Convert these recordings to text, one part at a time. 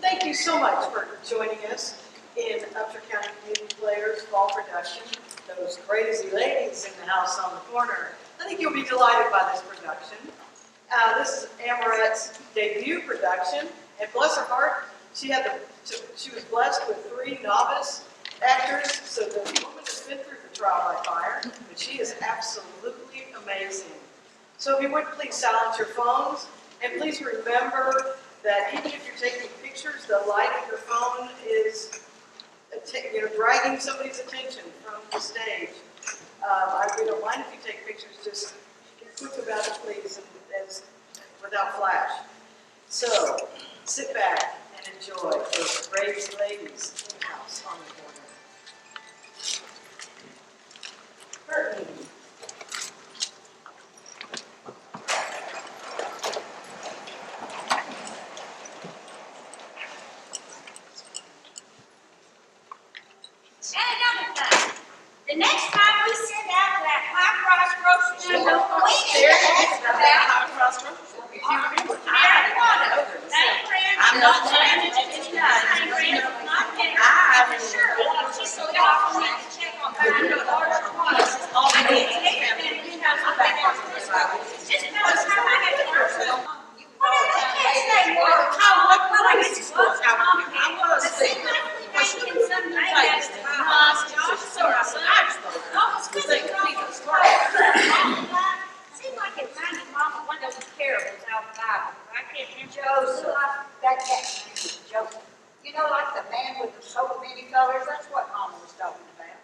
Thank you so much for joining us in Upshur County Community Players Fall Production. Those crazy ladies in the house on the corner. I think you'll be delighted by this production. This is Amarette's debut production, and bless her heart, she was blessed with 3 novice actors, so the woman has been through the trial by fire, but she is absolutely amazing. So if you would please silence your phones, and please remember that even if you're taking pictures, the light of your phone is dragging somebody's attention from the stage. We don't mind if you take pictures, just be quick about it, please, and without flash. So, sit back and enjoy those crazy ladies in the house on the corner. Curtain. The next time we send out that high-price grocery store, we need to ask about high-price grocery store. If you remember, I'm not saying it's not. I'm sure she's so y'all need to check on buying the larger products. All we need is just about time I had to learn some. What I can't say more. I guess it's what's happening. I was thinking something like that. Seems like it reminded Mama of one of those parables out of the Bible. I can't remember. Joseph. That name is Joseph. You know, like the man with the so many colors? That's what Mama was talking about.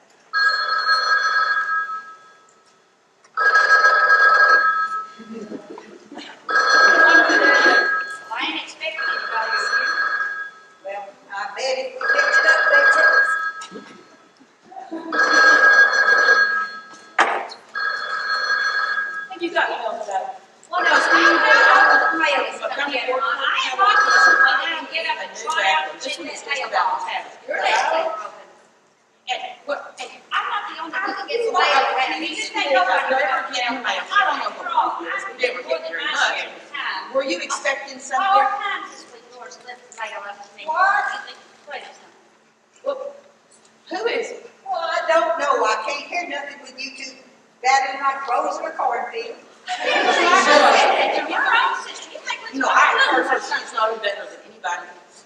I ain't expecting anybody here. Well, I bet if you picked it up, they'd tell us. You got me on that. Well, no, I know the mail is coming in. I ain't watching this one and get up and try out and check this mail box. Your leg's broken. I'm not the only one that gets mail. You just think nobody ever get mail. I don't know what it is. We never get very much. Were you expecting 4 something? times this week, Laura's left the mail up to me. What? Wait a second. Well, who is it? Well, I don't know. I can't hear nothing with you two battling like crows in a cornfield. You're wrong, sister. You think No, I heard her son's no better than anybody else.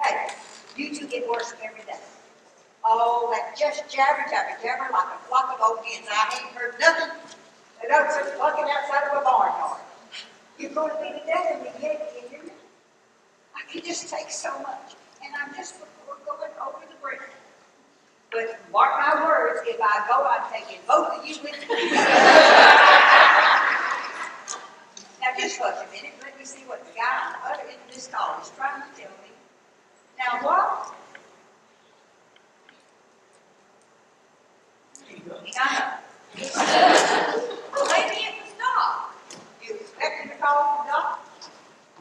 Hey, you two get worse every day. Oh, that just jabber like a flock of old hens. I ain't heard nothing. They don't just clucking outside of a barnyard. You're going to be the death of me yet, you hear me? I can just take so much, and I'm just before going over the bridge. But mark my words, if I go, I'm taking both of you with me. Now just hush a minute, let me see what the guy on the other end of this call is trying to tell me. Now what? Hang Well, maybe it was Doc. You expecting a call from Doc?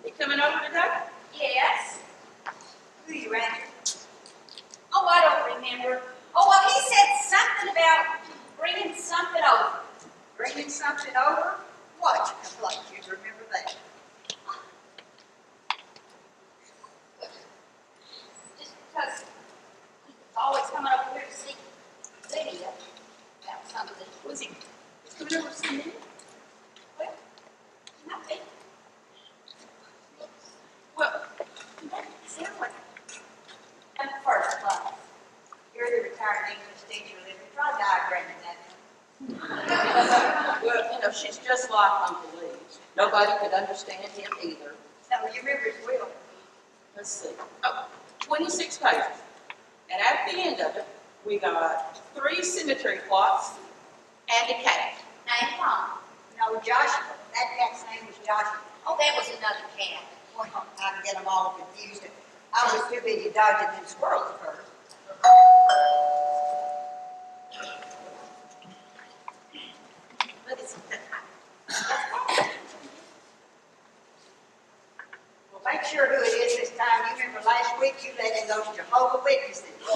You coming over today? Yes. Who you answer? Oh, I don't remember. Oh, well, he said something about bringing something over. Bringing something over? What? I'd like you to remember that. Just because he's always coming over here to see Lydia about something. Was he coming over to see me? Well, not me. Well, That sounds like I'm first class. You're the retired English teacher, Livy. Try diagramming that. well, she's just like Uncle Lee. Nobody could understand him either. No, you remember it well. Let's see. Oh, 26 pages. And at the end of it, we got 3 cemetery plots and a cat. Name Tom. No, Joshua. That cat's name was Joshua. Oh, that was another cat. Well, I get them all confused. I was too busy dodging them squirrels first. What is it? Well, make sure who it is this time. You remember last week you let in those Jehovah's Witnesses. I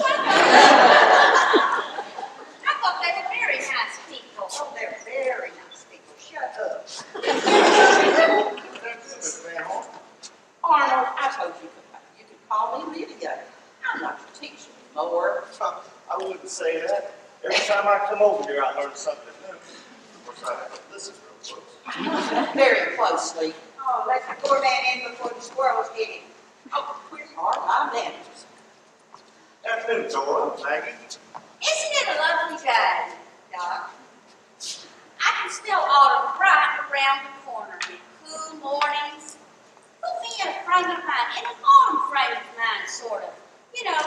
thought they were very nice people. Oh, they're very nice people. Shut up. Arnold, I told you could call come over here, I learned something new. Of course, I have to listen real close. Very closely. Oh, let the poor man in before the squirrels get him. Oh, where's my manners? Afternoon, Dora, Maggie. Isn't it a lovely day, Doc, I can smell autumn right around the corner. Cool mornings. Put me in a frame of mind, in an autumn frame of mind, sort of. You know,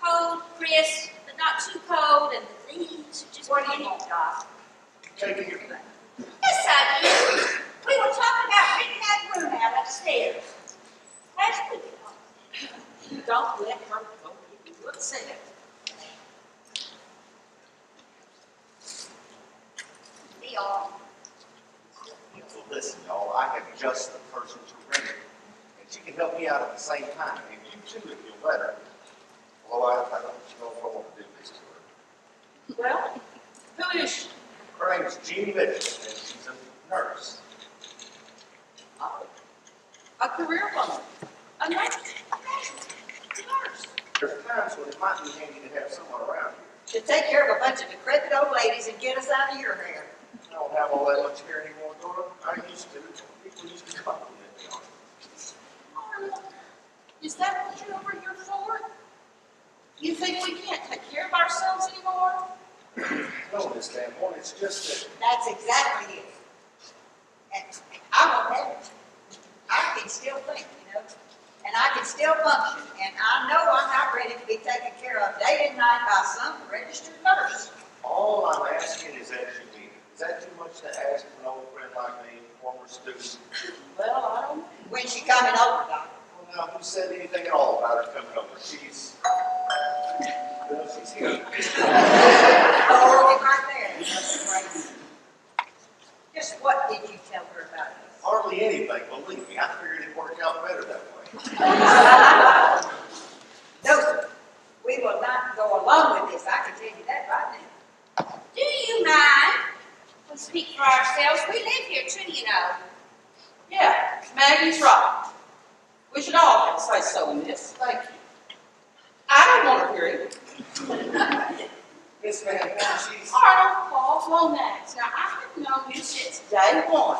cold, crisp, but not too cold, and the leaves are just what do you beautiful. want, Doc? Taking your thing. Yes, I did. We were talking about renting that room out upstairs. Last week. Don't let her go get you upset. Be all. Well, listen, y'all, I have just the person to rent it, and she can help me out at the same time, and you too, if you'll let her. Well, I don't know if I want to do this to her. Well, who is she? Her name's Jeannie Mitchell, and she's a nurse. Oh, a career woman. A nurse. A nurse. There's times when it might be handy to have someone around here. To take care of a bunch of decrepit old ladies and get us out of your hair. I don't have all that much hair anymore, Dora. I used to. People used to compliment me on it. Arnold, is that what you're over here for? You think we can't take care of ourselves anymore? No, Miss Sanborn, it's just that That's exactly it. And I won't have it. I can still think, you know, and I can still function, and I know I'm not ready to be taken care of day and night by some registered nurse. all I'm asking is that you meet. Is that too much to ask from an old friend like me, former student? Well, I don't know. When she coming over, Doc? Well, now, who said anything at all about her coming over? She's here. Oh, right there. That's great. Just what did you tell her about us? Hardly anything, believe me. I figured it'd work out better that way. No, sir. We will not go along with this. I can tell you that right now. Do you mind? We speak for ourselves. We live here too, you know. Yeah, Maggie's right. We should all have say so in this. Thank you. I don't want to hear it. Miss Van Horn, she's... Arnold, Paul, Lomax. Now, I have known you since day one,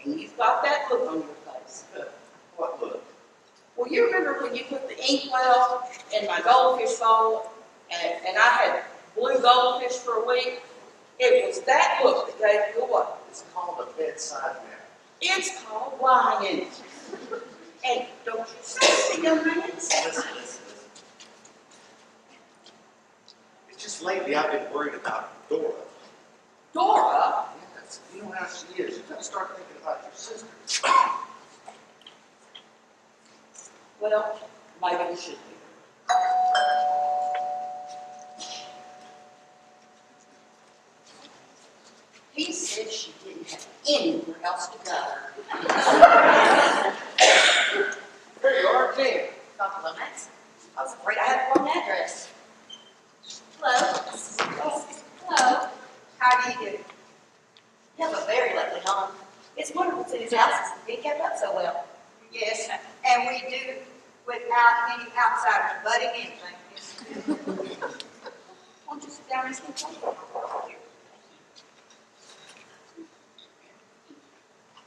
and you've got that look on your face. What look? Well, you remember when you put the inkwell in my goldfish bowl, and I had blue goldfish for a week? It was that look that gave you away. It's called a bedside manner. It's called lying. And don't you say it, young man. Listen. It's just lately I've been worried about Dora. Dora? Yes, you know how she is. You've got to start thinking about your sister. Well, maybe we should be. He said she didn't have anywhere else to go. Here you are, Jan. Dr. Lomax. I was afraid I had the wrong address. Hello. Hello. How do you do? You have a very lovely home. It's wonderful to see these houses being kept up so well. Yes, and we do without any outsiders butting in, thank you. Won't you sit down and speak?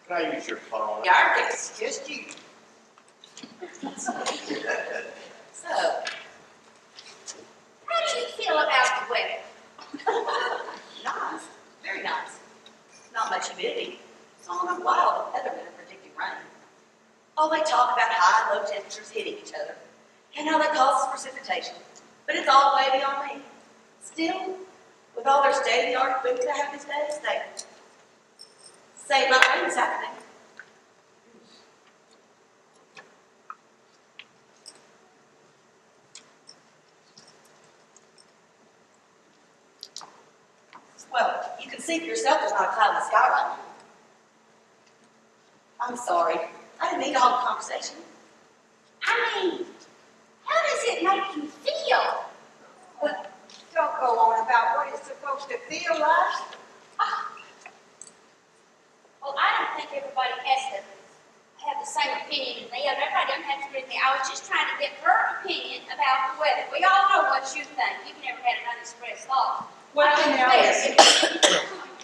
Can I use your phone? Yeah, our guests. Just you. So, How do you feel about the weather? nice. Very nice. Not much humidity. It's all in a while the weathermen are predicting rain. Oh, they talk about high and low temperatures hitting each other and how that causes precipitation. But it's all way beyond me. Still, with all their state-of-the-art equipment they have these days, they say my rain this afternoon. Well, you can see for yourself there's not a cloud in the sky right now. I'm sorry. I didn't mean to hold the conversation. I mean, how does it make you feel? But don't go on about what it's supposed to feel like. Well, I don't think everybody has to have the same opinion as me. Everybody doesn't have to agree with me. I was just trying to get her opinion about the weather. We all know what you think. You've never had an unexpressed thought. Well, now, Please,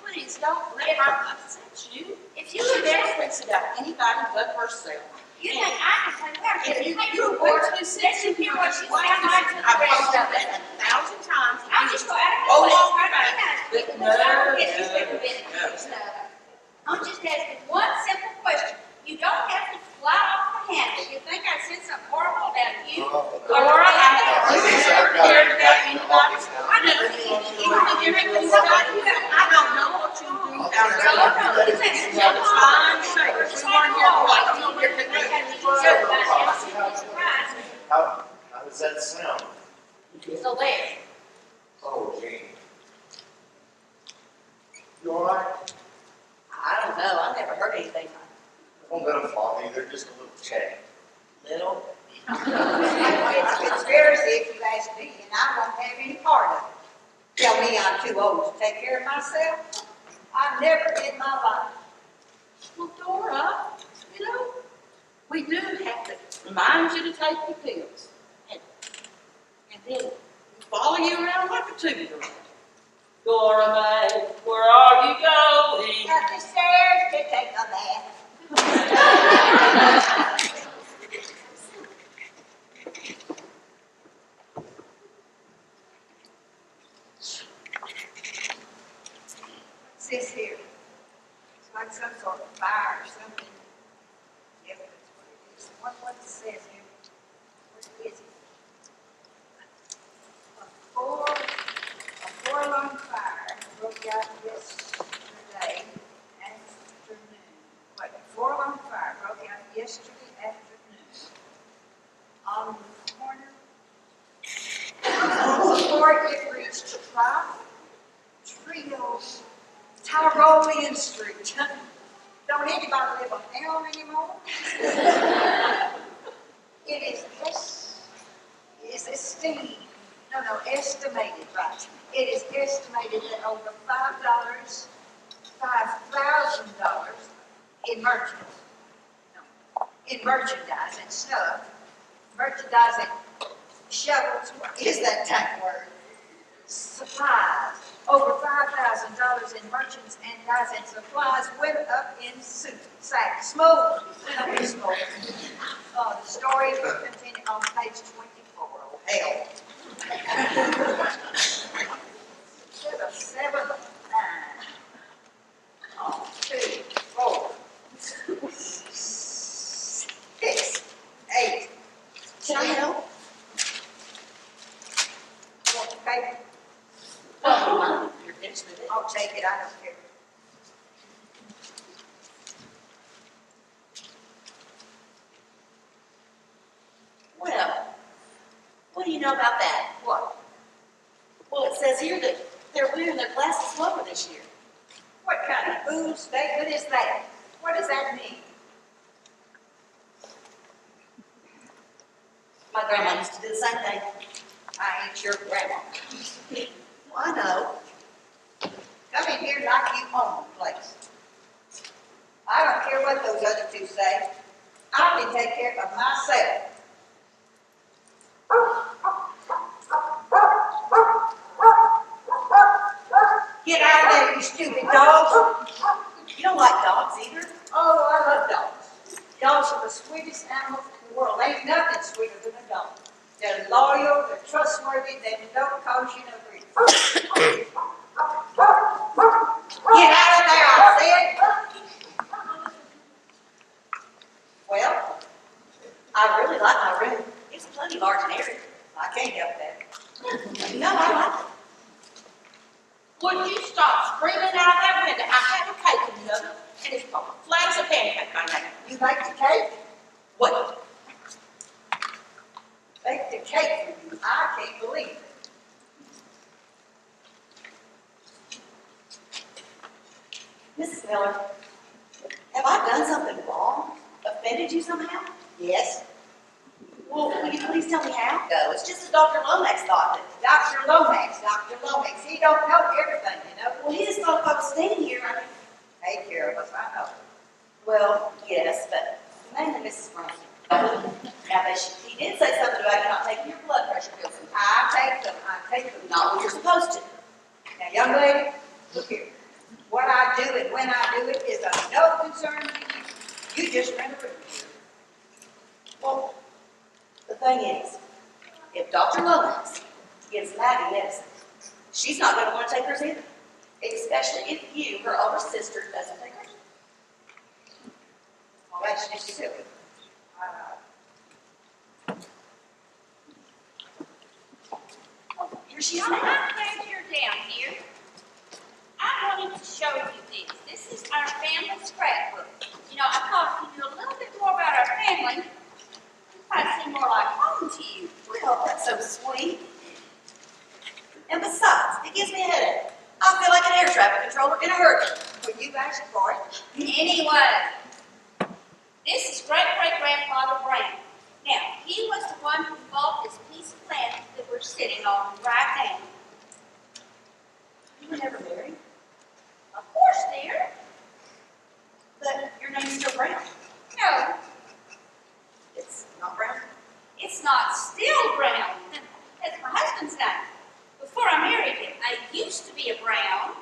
please don't let her upset you. if you She were never there, thinks about anybody but herself. you think I can play water, If get a you paperwork, were to let you hear what she sounds like to the I've rest told you of us. that 1,000 times. I'll just go out Oh, and do it, long try to back. be nice, But people, but I don't get no, these people no, being no. stuff. I'm just asking one simple question. You don't have to fly off the handle. You think I said something horrible about you? Laura, I have never cared about anybody. I never even I don't know what you do out No, there. no, you think it's For the time's sake, we weren't here to watch you here today. How does that sound? So there. Oh, Jane. You all right? I don't know, I never heard anything Don't let them bother you, they're just a little chatty. little. It's conspiracy if you ask me, and I won't have any part of it. Tell me I'm too old to take care of myself. I never in my life. Well, Dora, you know, we do have to remind you to take the pills. And then follow you around like a two-year-old. Dora Mae, where are you going? Up the stairs to take a bath. What's this here? It's like some sort of fire or something. Yep, that's what it is. What it says here? What is it? A four-alarm fire broke out yesterday afternoon. Wait, a four-alarm fire broke out yesterday afternoon on the corner before it reached Tyrolean Street. Don't anybody live on Elm anymore? It is esteemed, estimated, right? It is estimated that over $5,000 in merchandise and stuff, merchandise and shovels, what is that type word? Supplies. Over $5,000 in merchandise and supplies went up in smoke. The story will continue on page 24. Oh, hell. Instead of 7, 9. 2, 4, 6, 8. Can I help? Want the paper? Well, you're finished with it. I'll take it, I don't care. Well, what do you know about that? What? Well, it says here that they're wearing their glasses lower this year. What kind of fool statement is that? What does that mean? My grandma used to do the same thing. I ain't your grandma. Well, I know. Come in here like you own the place. I don't care what those other two say. I can take care of myself. Get out of there, you stupid dogs. You don't like dogs either? Oh, I love dogs. Dogs are the sweetest animals in the world. Ain't nothing sweeter than a dog. They're loyal, they're trustworthy, they don't cause you no grief. Get out of there, I said. Well, I really like my room. It's plenty large and airy. I can't help that. No, I like it. Would you stop screaming out of that window? I have a cake in the oven, and it's flat as a pancake by now. You make the cake? What? Make the cake for you. I can't believe it. Mrs. Miller, have I done something wrong? Offended you somehow? Yes. Well, will you please tell me how? No, it's just that Dr. Lomax thought that. Dr. Lomax, he don't know everything, you know. Well, he just thought if I was standing here, I could. Take care of us, I know. Well, yes, but mainly Mrs. Brown. Now, he did say something about you not taking your blood pressure pills. I take them. Not when you're supposed to. Now, young lady, look here. What I do and when I do it is of no concern to you. You just rent a room. Well, the thing is, if Dr. Lomax gives Maggie medicine, she's not going to want to take hers either. Especially if you, her older sister, doesn't take hers. Well, that's just silly. Oh, here she is I'm now. glad you're down here. I wanted to show you this. This is our family scrapbook. You know, I thought if you knew a little bit more about our family, it might seem more like home to you. Well, that's so sweet. And besides, it gives me a headache. I feel like an air traffic controller in a hurricane. When you asked for it, Anyway, this is great-great-grandfather Brown. Now, he was the one who bought this piece of land that we're sitting on right now. You were never married, Of course, dear. but your name's still Brown. No, It's not Brown. it's not still Brown. That's my husband's name. Before I married him, I used to be a Brown,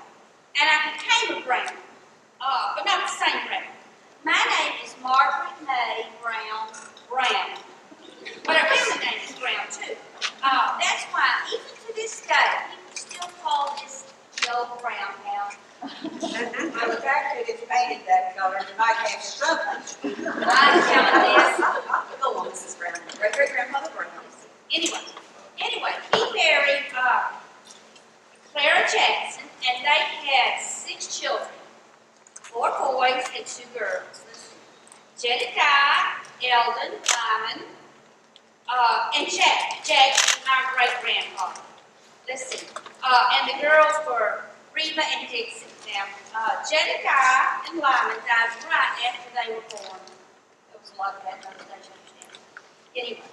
and I became a Brown. But not the same Brown. My name is Margaret May Brown Brown. But our family name is Brown, too. That's why, even to this day, people still call this the old Brown house. and the fact that it's painted that color, it might have something. I'm telling this. Go on, Mrs. Brown. Great-great-grandmother Brown. Anyway, he married Clara Jackson, and they had 6 children, 4 boys and 2 girls. Jedediah, Eldon, Lyman, and Jack. Jack is our great-grandfather. Let's see. And the girls were Reba and Dixie. Now, Jedediah and Lyman died right after they were born. There was a lot of that in those days, you understand. Anyway,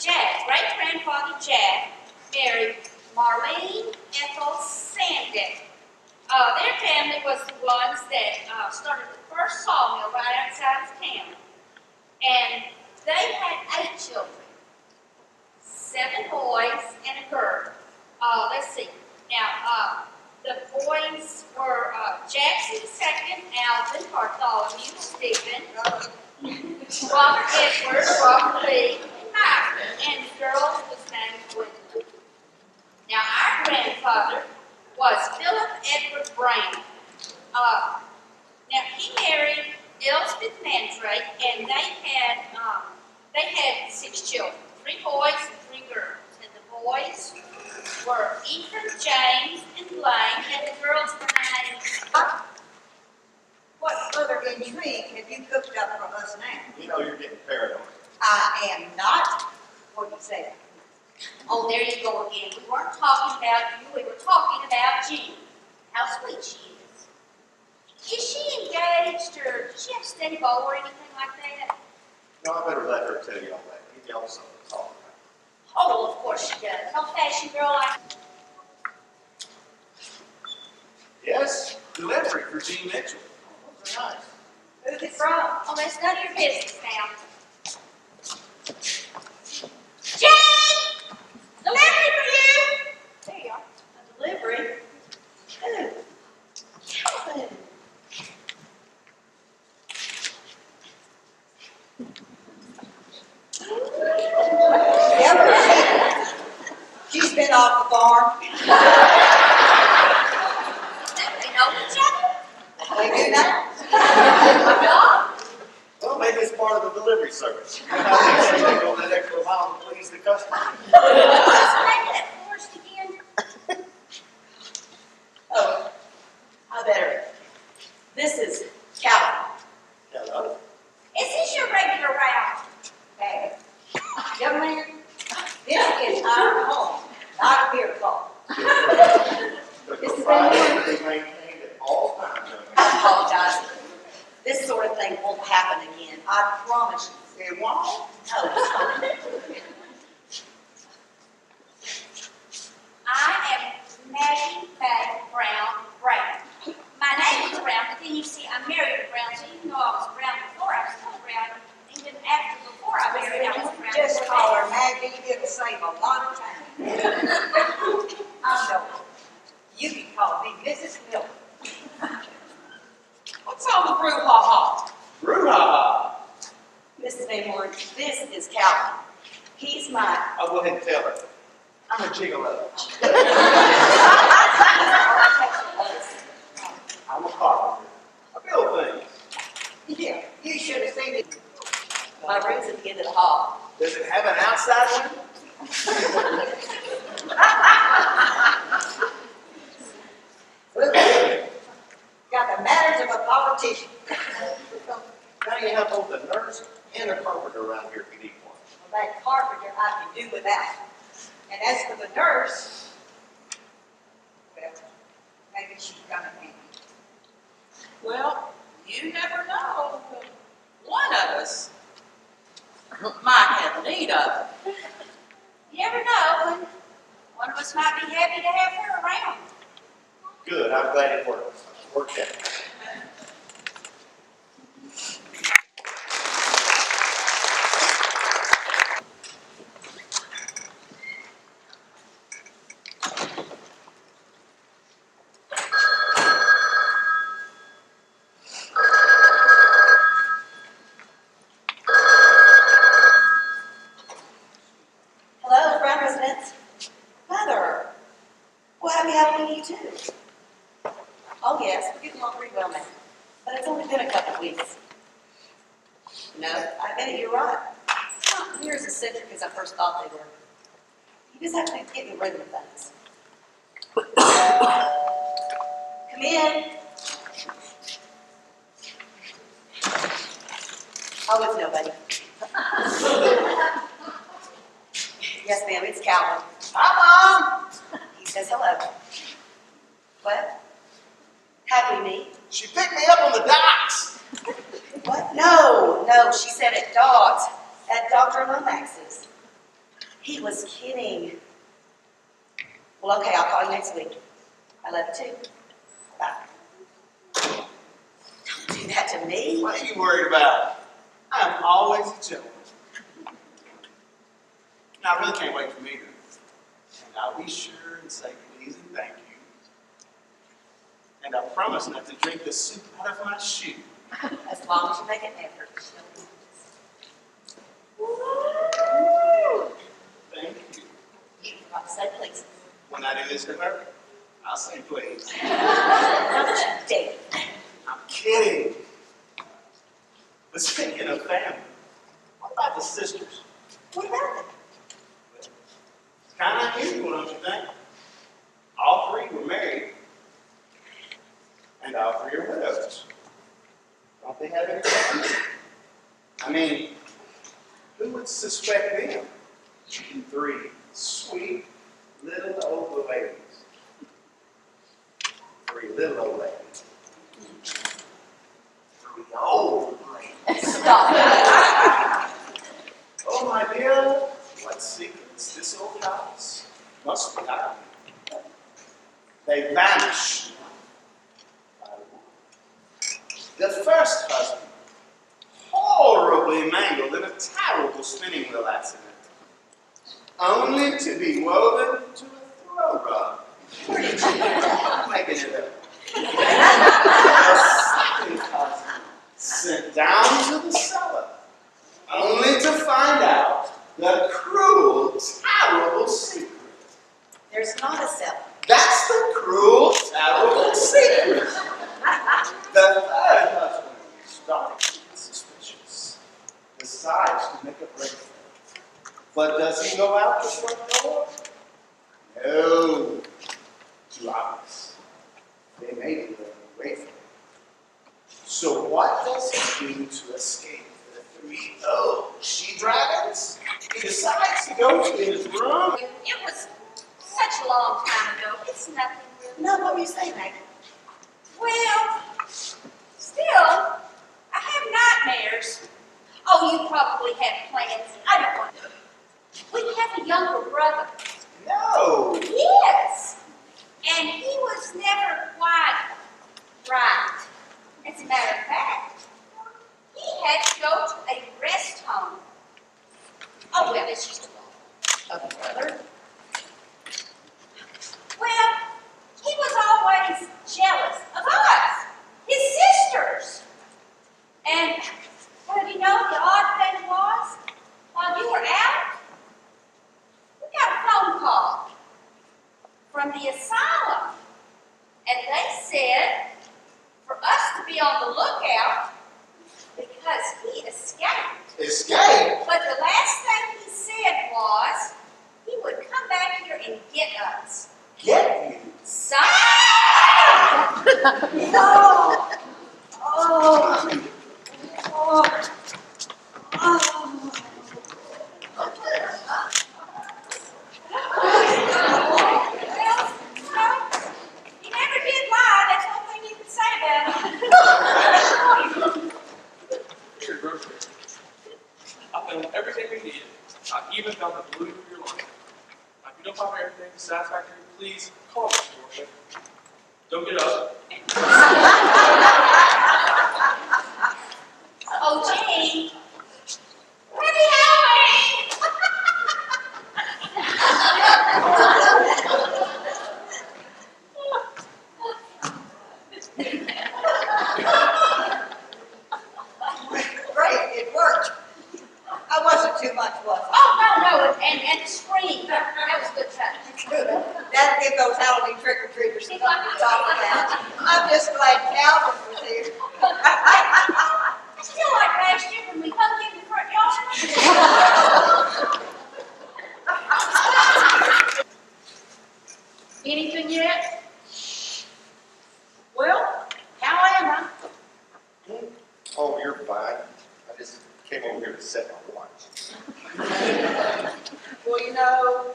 Jack, great-grandfather Jack, married Marlene Ethel Sandeck. Their family was the ones that started the first sawmill right outside of town. And they had 8 children, 7 boys and a girl. Let's see. Now, the boys were Jackson II, Alvin, Bartholomew, Stephen, Robert Edwards, Robert Lee, and Myron. And the girl was named Gwendolyn. Now, our grandfather was Philip Edward Brown. Now, he married Elspeth Mandrake, and they had 6 children, 3 boys and 3 girls. And the boys were Ethan, James, and Blaine, and the girls were named. What other intrigue have you cooked up for us now? You know you're getting paranoid. I am not what you said. Oh, there you go again. We weren't talking about you, we were talking about Jean. How sweet she is. Is she engaged, or does she have a steady beau or anything like that? No, I better let her tell you all that. Give y'all something to talk about. Oh, well, of course she does. No fashion girl like. Yes? Delivery for Jean Mitchell. Those are nice. Who's it from? Oh, that's none of your business now. Jane! Delivery for you! There you are. A delivery? Ooh, Calvin. Yep. She's been off the farm. They know each other? They do now. Well, maybe it's part of the delivery service. You know how they say they go that extra mile to please the customer? Explain that for us again. Oh, I better. This is Calvin. Hello. Is this your regular route? Hey, young man, this is our home, not a beer club. The propriety is maintained at all times. I apologize. This sort of thing won't happen again. I promise you. It won't. No, it's fine. I am Maggie May Brown. My name is Brown, but then you see I'm married to Brown, so even though I was Brown before, I was still Brown. Even after before I married, I was Brown. Just call her Maggie, it'll save a lot of time. I know. You can Mrs. Miller. What's all the brouhaha? Brouhaha. Mrs. Van Horn, this is Calvin. He's my, I'll go ahead and tell her. I'm a gigolo. I'm a carpenter. I build things. Yeah, you should have seen it. my room's at the end of the hall. Does it have an outside one? Look at him. Got the manners of a politician. Now you have both a nurse and a carpenter around here if you need one. Well, that carpenter I can do without. And as for the nurse, well, maybe she's gonna handy. Well, you never know. One of us might have need of it. You never know, one of us might be happy to have her around. Good, I'm glad it worked. Worked out. Hello, Brown residents. Mother. Well, happy Halloween to you too. Oh yes, we're getting along pretty well now. But it's only been a couple of weeks. No, I bet you're right. It's not near as eccentric as I first thought they were. You just have to get in the rhythm of things. Come in. Oh, it's nobody. Yes, ma'am, it's Calvin. Hi, Mom! He says hello. What? How'd we meet? She picked me up on the docks. What? No, she said at Dr. Lomax's. He was kidding. Well, okay, I'll call you next week. I love you too. Bye. Don't do that to me. What are you worried about? I'm always a gentleman. Now, I really can't wait for meeting her. And I'll be sure and say please and thank you. And I promise not to drink the soup out of my shoe. As long as you make an effort. Thank you. You forgot to say please. When I do this to her, I'll say please. Don't you dare. I'm kidding. But speaking of family, what about the sisters? What about them? It's kind of unusual, don't you think? All three were married, and all three are widows. Don't they have any family? I mean, who would suspect them? Three sweet little old ladies. Three little old ladies. Three old ladies. Stop. Oh, my dear, what secrets this old house must be hiding. They vanish. The first husband, horribly mangled in a terrible spinning wheel accident, only to be woven to a throw rug. Where did you hear that? I'm making it up. The second husband, sent down to the cellar, only to find out the cruel, terrible secret. There's not a cellar. That's the cruel, terrible secret. The third husband started to get suspicious, decides to make a break for it. But does he go out the front door? No. Too obvious. They may be looking away from him. So what does he do to escape the three she-dragons? He decides to go to his room. It was such a long time ago. It's nothing really. No, what were you saying, Maggie? Well, still, I have nightmares. Oh, you probably have plans. I don't want to. We have a younger brother. No. Yes. And he was never quite right. As a matter of fact, he had to go to a rest home. Oh, well, it's just a A brother? Well, he was always out because he escaped. Escape? But the last thing he said was he would come back here and get us. Get you? Son! No! Oh! Oh! Oh! Well, no, he never did lie. That's one thing you can say about him. Here, grocery. I found everything we needed. I even found the glue for your laundry. Now, if you don't find everything satisfactory, please call us for it. Don't get up. Oh, Jane. Happy Halloween! Great, it worked. I wasn't too much, was I? Oh, no, and the scream. That was good fun. That'll give those Halloween trick-or-treaters something to talk about. I'm just glad Calvin was here. I still like last year when we hugged you in the front yard. Anything yet? Well, how am I? Oh, you're fine. I just came over here to set my watch. Well, you know,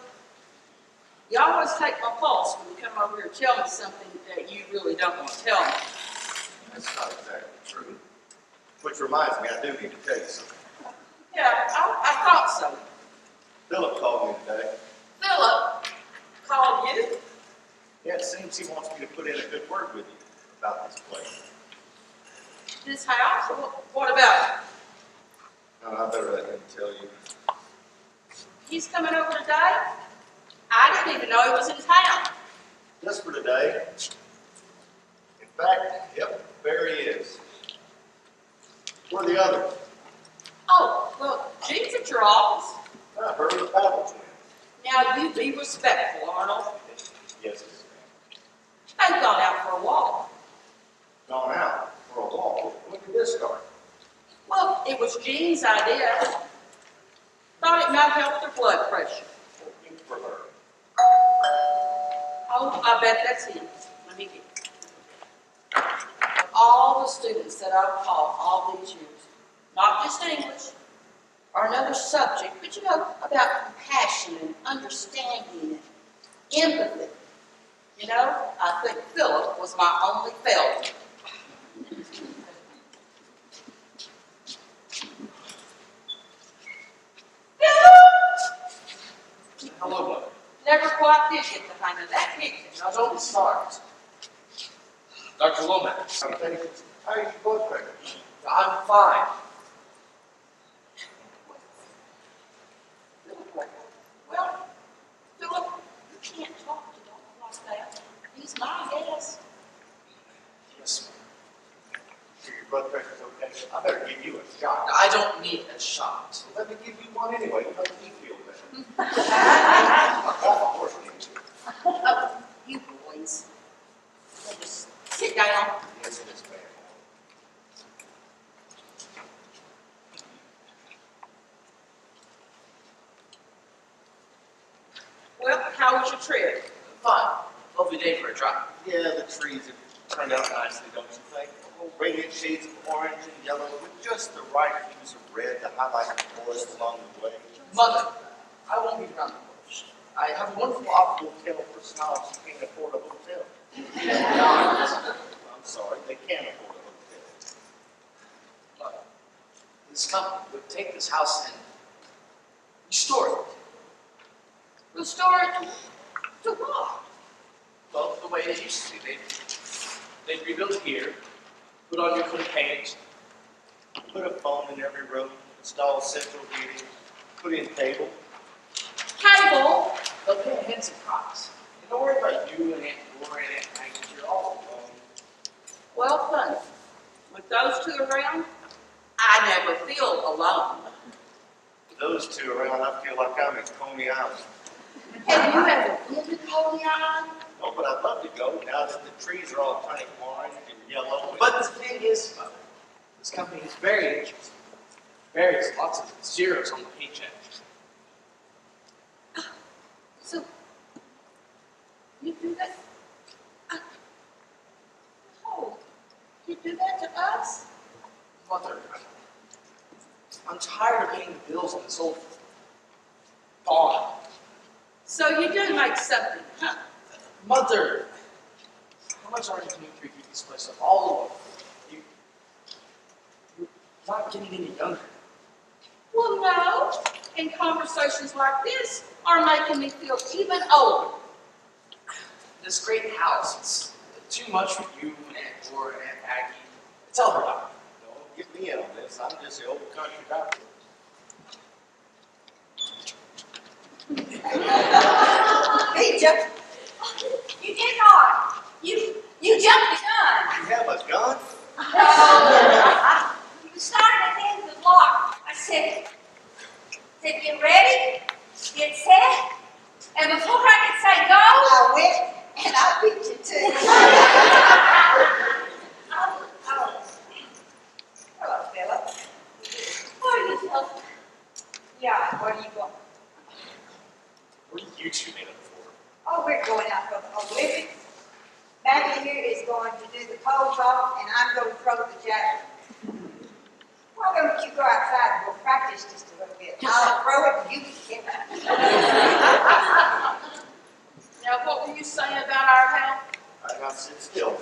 you always take my pulse when you come over here and tell me something that you really don't want to tell me. That's not exactly true. Which reminds me, I do need to tell you something. Yeah, I thought so. Philip called me today. Philip called you. Yeah, it seems he wants me to put in a good word with you about this place. This house? What about it? I better let him tell you. He's coming over today? I didn't even know he was in town. Just for today. In fact, yep, there he is. Where are the others? Oh, well, Gene's at your office. I heard the Paddle twins. Now you be respectful, Arnold. Yes, Miss Ma'am. They've gone out for a walk. Gone out for a walk. When did this start? Well, it was Gene's idea. Thought it might help their blood pressure. Looking for her. Oh, I bet that's him. Let me get it. Of all the students that I've taught all these years, not just English or another subject, but you know, about compassion and understanding and empathy. You know, I think Philip was my only failure. Hello, mother. Never quite did get the hang of that picture. Now, don't start. Dr. Lomax. Salutations. How is your blood pressure? I'm fine. Well, Philip, you can't talk to Doc like that. He's my guest. Yes, Sure your blood pressure's okay? I better give you a shot. I don't need a shot. Let me give you one anyway. It'll make me feel better. Of course, needs you. Oh, you boys. Well, just sit down. Yes, Miss Ma'am. Well, how was your trip? Fine. Lovely day for a drive. Yeah, the trees have turned out nicely, don't you think? Radiant shades of orange and yellow with just the right hues of red to highlight the forest along the way. Mother, I won't be around the bush. I have a wonderful optical hotel for snobs who can't afford a hotel. I'm sorry, they can't afford a hotel. But this company would take this house and restore it. Restore it to what? Well, the way it used to be. They'd rebuild here, put on your clean paint, Put a phone in every room, install central heating, put in cable. Cable. they'll pay a handsome price. And don't worry about you and Aunt Gloria and Aunt Agnes, you're all alone. Well, funny. With those two around, I never feel alone. With those two around, I feel like I'm in Coney Island. Have you ever been to Coney Island? No, but I'd love to go now that the trees are all kind of orange and yellow. But the thing is, This company is very interesting. There's lots of zeros on the paycheck. So, you do that? Oh, you do that to us? Mother, I'm tired of paying the bills on this old bond. So you do make something, huh? Mother, how much are you paying to keep this place up? All of them. You're not getting any younger. Well, no. And conversations like this are making me feel even older. This great house, it's too much for you and Aunt Dora and Aunt Maggie. Tell her about it. Don't get me in on this, I'm just the old country doctor. He jumped. You did not. You jumped the gun. You have a gun? No. You started at the end of the block. I said, get ready, get set, and before I could say go, I went and I beat you too. Hello, Philip. where are you going? Yeah, where are you going? What are you two made up for? Oh, we're going out for the Olympics. Maggie here is going to do the pole vault, and I'm going to throw the javelin. Why don't you go outside and go practice just a little bit? I'll throw it and you can get it. Now, what were you saying about our house? I got sit still.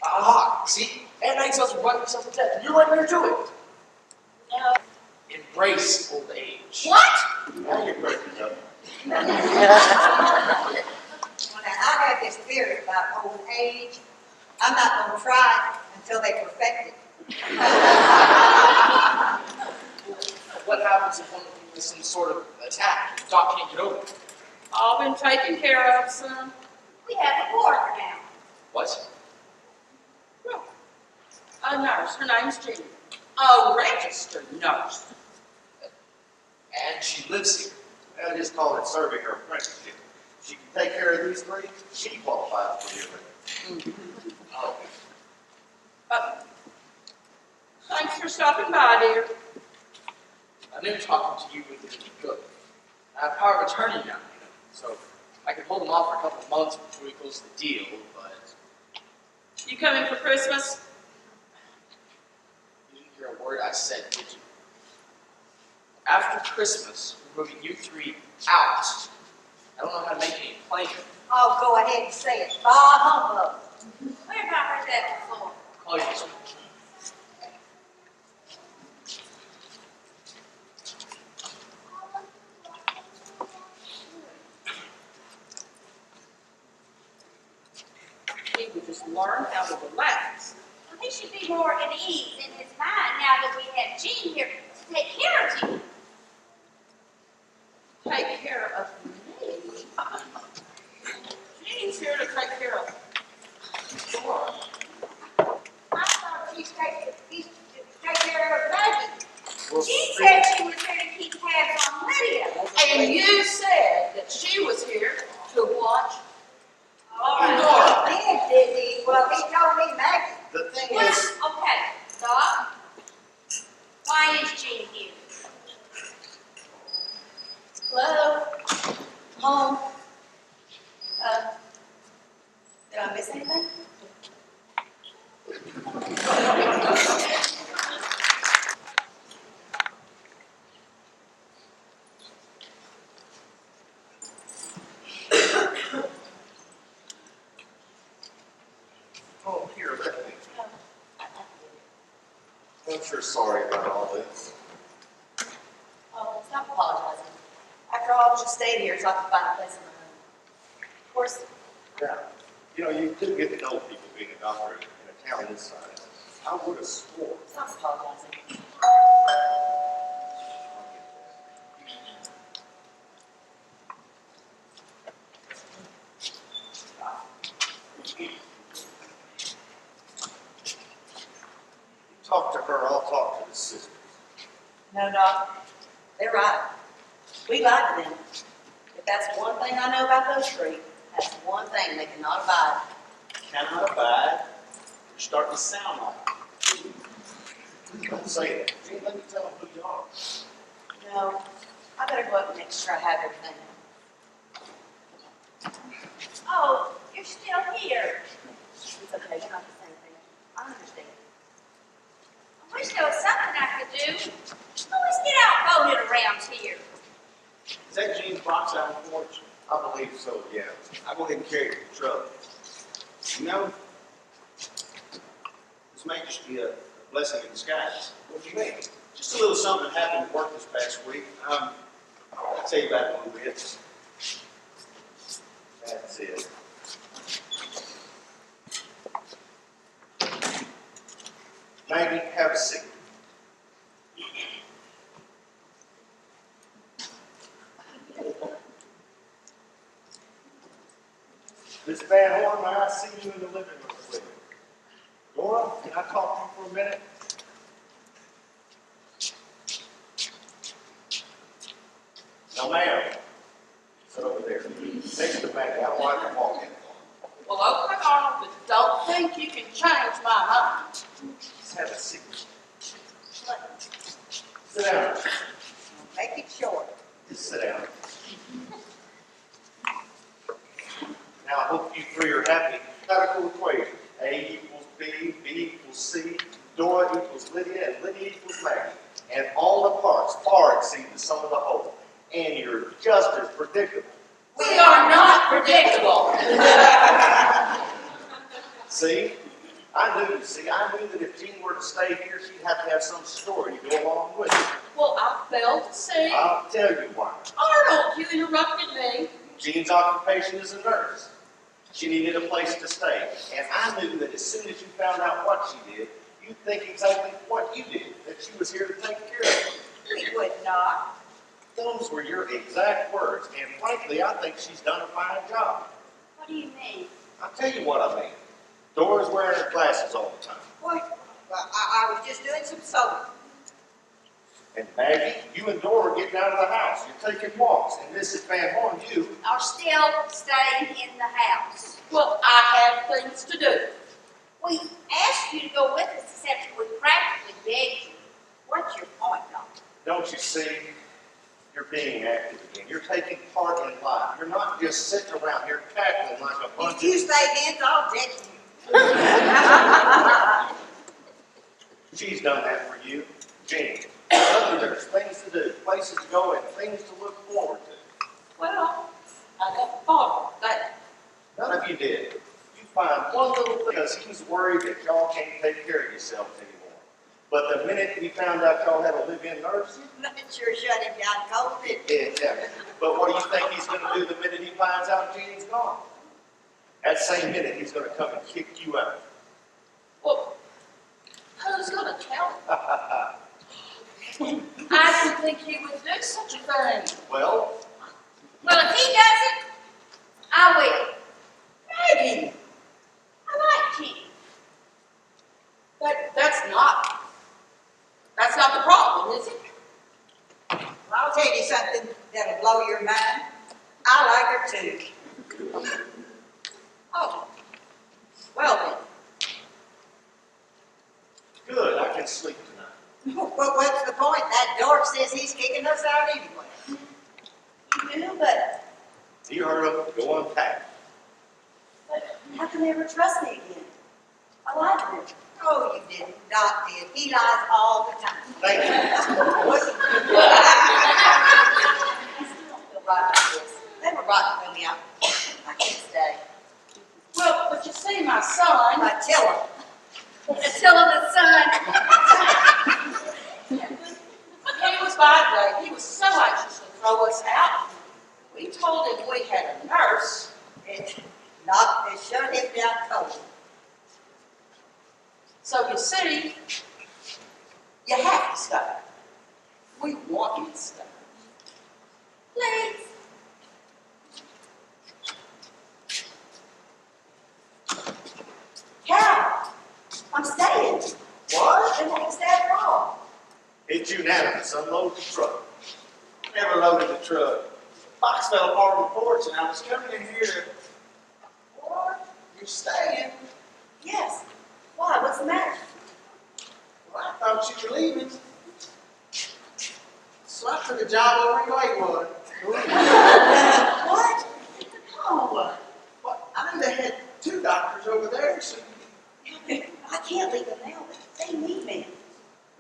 Aha! See? Aunt Maggie's about to run herself to death, and you're right there to it. No. Embrace old age. What? Now you're breaking up. Well, now, I have this theory about old age. I'm not going to try it until they perfect it. What happens if one of you has some sort of attack and the doc can't get over it? All been taken care of, son. We have a border now. What? No. A nurse. Her name's Jean. A registered nurse. And she lives here. I just call it serving her apprenticeship. She can take care of these three, she qualifies for the Olympics. Oh, Thanks for stopping by, dear. I knew talking to you would be good. I have power of attorney now, so I can hold them off for a couple of months before he closes the deal, but You coming for Christmas? you didn't hear a word I said, did you? After Christmas, we're moving you three out. I don't know how to make any plans. Oh, go ahead and say it. Bah humbug. Where have I heard that before? Call you this week. He would just learn how to relax. Well, he should be more at ease in his mind now that we have Jean here to take care of you. Take care of me. Jean's here to take care of Dora. I thought he'd take care of Maggie. Well, Jean said she was here to keep tabs on Lydia. And you said that she was here to watch All right. Dora. Then, did he? Well, he told me Maggie. The thing Well, is, okay, Doc. Why is Jean here? Hello? Home? Did I miss anything? oh, here, let me. I'm sure sorry about all this. Oh, stop apologizing. After all, I was just staying here so I could find a place in my home. Of course, Yeah. You know, you do get to know people being a doctor in a town this size. I would have sworn. stop apologizing. You talk to her, I'll talk to the sisters. No, Doc. They're right. We lied to them. If that's one thing I know about those three, that's one thing they cannot abide. Cannot abide. You're starting to sound like Don't say that. Gene, let me tell them who you are. No, I better go up and make sure I have everything. Oh, you're still here. It's okay, it's not the same thing. I understand. I wish there was something I could do. Always get outvoted around here. Is that Gene's box out on the porch? I believe so, yeah. I'll go ahead and carry it to the truck. You know, this may just be a blessing in disguise. What do you mean? Just a little something that happened at work this past week. I'll tell you about it in a little bit. That's it. Maggie, have a seat. Miss Van Horn, may I see you in the living room, please? Dora, can I talk to you for a minute? No, ma'am. Sit over there. Next to Maggie. I don't like to walk in. Well, okay, Arnold, but don't think you can change my mind. Just have a seat. Sit down. Make it short. Just sit down. Now, I hope you three are happy. Mathematical equation. A equals B, B equals C, Dora equals Lydia, and Lydia equals Maggie. And all the parts far exceed the sum of the whole. And you're just as predictable. We are not predictable. See? I knew that if Jean were to stay here, she'd have to have some story to go along with it. Well, I failed to see. I'll tell you why. Arnold, you interrupted me. Jean's occupation is a nurse. She needed a place to stay. And I knew that as soon as you found out what she did, you'd think exactly what you did, that she was here to take care of you. We would not. Those were your exact words, and frankly, I think she's done a fine job. What do you mean? I'll tell you what I mean. Dora's wearing her glasses all the time. What? Well, I was just doing some sewing. And Maggie, you and Dora are getting out of the house. You're taking walks, and Mrs. Van Horn, you. Are still staying in the house. Well, I have things to do. We asked you to go with us, except we practically begged you. What's your point, Don? Don't you see? You're being active again. You're taking part in life. You're not just sitting around here cackling like a bunch If you of... stay in, I'll deck you. She's done that for you. Jean, there's things to do, places to go, and things to look forward to. Well, I never thought of that. None of you did. You find one little thing because he was worried that y'all can't take care of yourselves anymore. But the minute he found out y'all had a live-in nurse, That sure shut him down cold, didn't it? yeah. But what do you think he's going to do the minute he finds out Jean's gone? That same minute, he's going to come and kick you out. Well, who's going to tell him? I didn't think he would do such a thing. Well, Well, if he doesn't, I will. Maggie, I like Jean. that's not the problem, is it? Well, I'll tell you something that'll blow your mind. I like her too. Oh, well good, I can sleep tonight. Well, what's the point? That dork says he's kicking us out anyway. You do, but You heard him, go unpack. how can they ever trust me again? I lied to them. Oh, you didn't. Doc did. He lies all the time. Thank you. I still don't feel right about this. They were right to throw me out. I can't stay. then. Well, but you see, my son, Attila. Attila the son. he was by today. He was so anxious to throw us out. We told him we had a nurse. It shut him down cold. So you see, you have to stay. We want you to stay. Please. Cal, I'm staying. What? Then I can stay after all. It's unanimous, unload the truck. Never loaded the truck. Box fell apart on the porch, and I was coming in here to. What? You're staying? Yes. Why, what's the matter? Well, I thought you were leaving. So I took a job over in Lakewood. What? Oh, well, I knew they had 2 doctors over there, so I can't leave them now. They need me.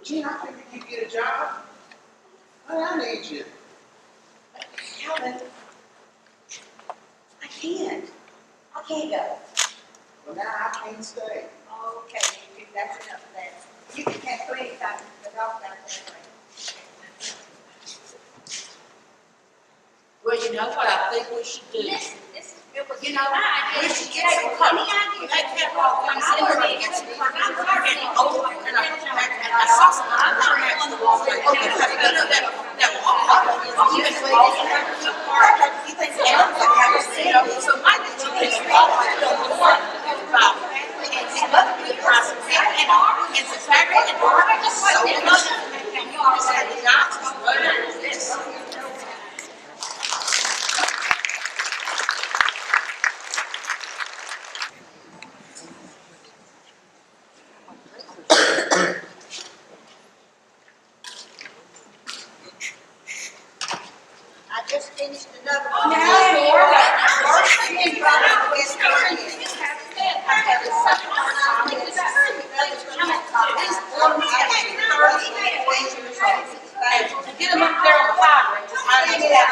Gene, I figured you'd get a job. Honey, I need you. Calvin, I can't. I can't go. Well, now I can't stay. Okay, that's enough of that. You can have plenty of time to talk about that. Well, you know what I think we should do? Listen, this is, it was, You know, I we should get some curtains. That catwalk comes in, we're gonna get some curtains. And I saw some, I'm not next to the wall. Okay, you know that wall, you can wait in there. You think the elves like have a seat, so my kitchen is all like the door. And some other people are some and some fabric and door, just so much. And you always had the knots, whatever this. I just finished another one. Now, for that first thing you brought up was experience. I had a second hard time with this. These ornaments have to be 30 and 40 years old. And to get them up there on the fire range, I understand.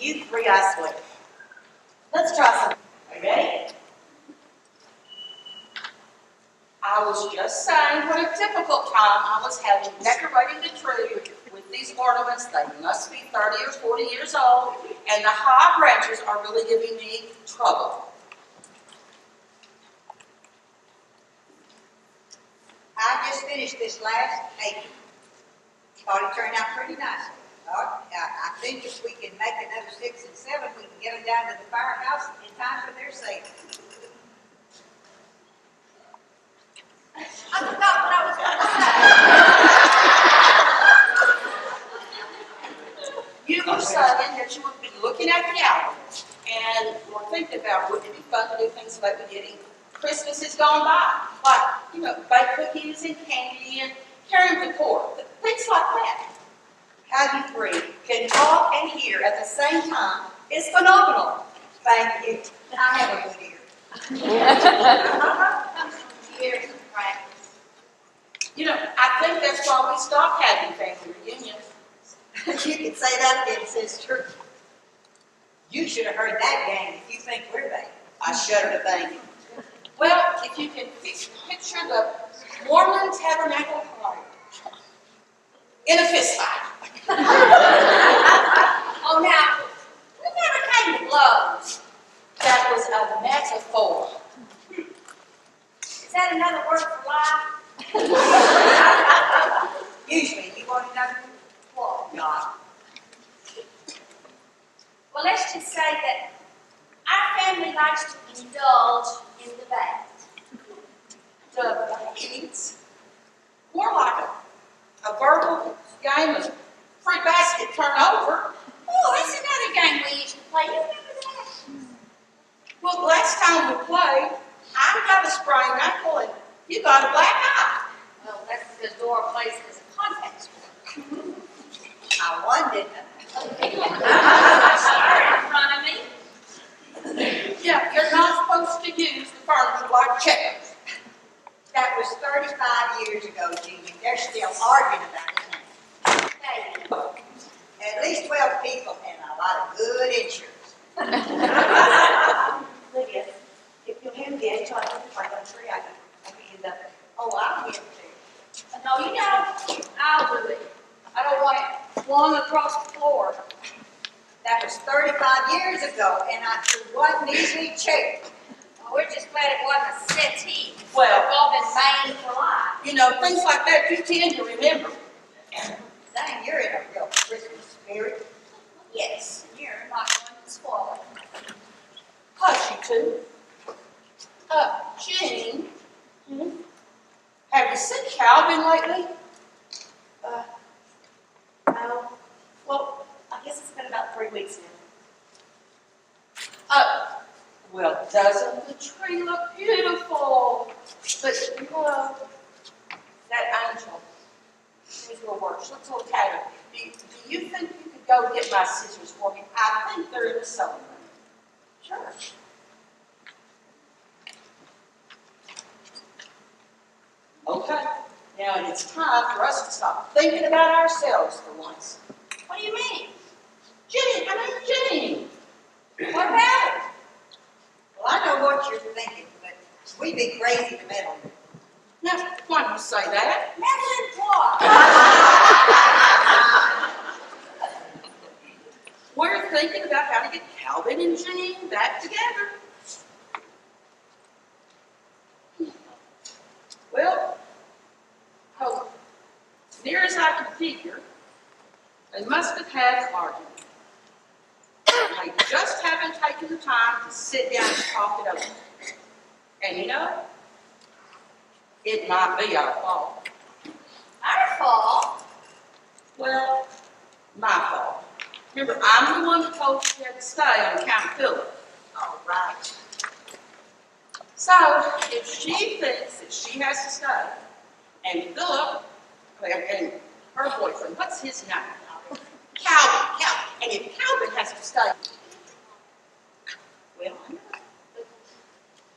You 3, I swear. Let's try some. Are you ready? I was just saying what a difficult time I was having decorating the tree with these ornaments. They must be 30 or 40 years old, and the high branches are really giving me trouble. I just finished this last painting. Thought it turned out pretty nice. I think if we can make another 6 and 7, we can get them down to the firehouse in time for their safety. I forgot what I was gonna say. You were saying that you would be looking at the album and were thinking about wouldn't it be fun to do things like we're getting. Christmas has gone by, like, you know, bake cookies and candy and carrying the poor, things like that. How you 3 can talk and hear at the same time is phenomenal. Thank you. I have a good ear. Years of practice. You know, I think that's why we stopped having family reunions. You can say that again, sister. You should have heard that gang if you think we're bad. I shudder to think. Well, if you can picture the Mormon Tabernacle choir in a fist fight. Oh, now, we never came to blows. That was a metaphor. Is that another word for lie? Usually, you want another what? God. Well, let's just say that our family likes to indulge in debate. Debates? More like a verbal game of free basket turnover. Oh, that's another game we used to play. You remember that? Well, last time we played, I got a sprained ankle and you got a black eye. Well, that's because Dora plays it as a contact sport. I won, didn't I? Sorry, in front of me. Yeah, you're not supposed to use the furniture like checkers. That was 35 years ago, Jeannie. They're still arguing about it now. Hey, At least 12 people and a lot of good insurance. Lydia, if you'll hand me the edge on the tree, I can end up. Oh, I'll give it to you. no, you don't. I'll do it. I don't want it flung across the floor. That was 35 years ago, and I threw one easily chair. Well, we're just glad it wasn't a settee. Well, We've all been banged for life. you know, things like that you tend to remember. Dang, you're in a real Christmas spirit. Yes, and you're not going to spoil it. Hush, you two. Jean, have you seen Calvin lately? No. Well, I guess it's been about 3 weeks now. But doesn't the tree look beautiful? But that angel, she's your work. She looks a little tattered. Do you think you could go get my scissors for me? I think they're in the sewing room. Sure. Okay, now it's time for us to stop thinking about ourselves for once. What do you mean? Jenny, Jenny. What about it? Well, I know what you're thinking, but we'd be crazy to meddle. Now, why do you say that? Meddling what? We're thinking about how to get Calvin and Jean back together. Well, as near as I can figure, they must have had an argument. They just haven't taken the time to sit down and talk it over. And you know, it might be our fault. Our fault? Well, my fault. Remember, I'm the one that told you had to stay on account of Philip. All right. So, if she thinks that she has to stay, and Philip, and her boyfriend, what's his name? Calvin. And if Calvin has to stay, well, I know.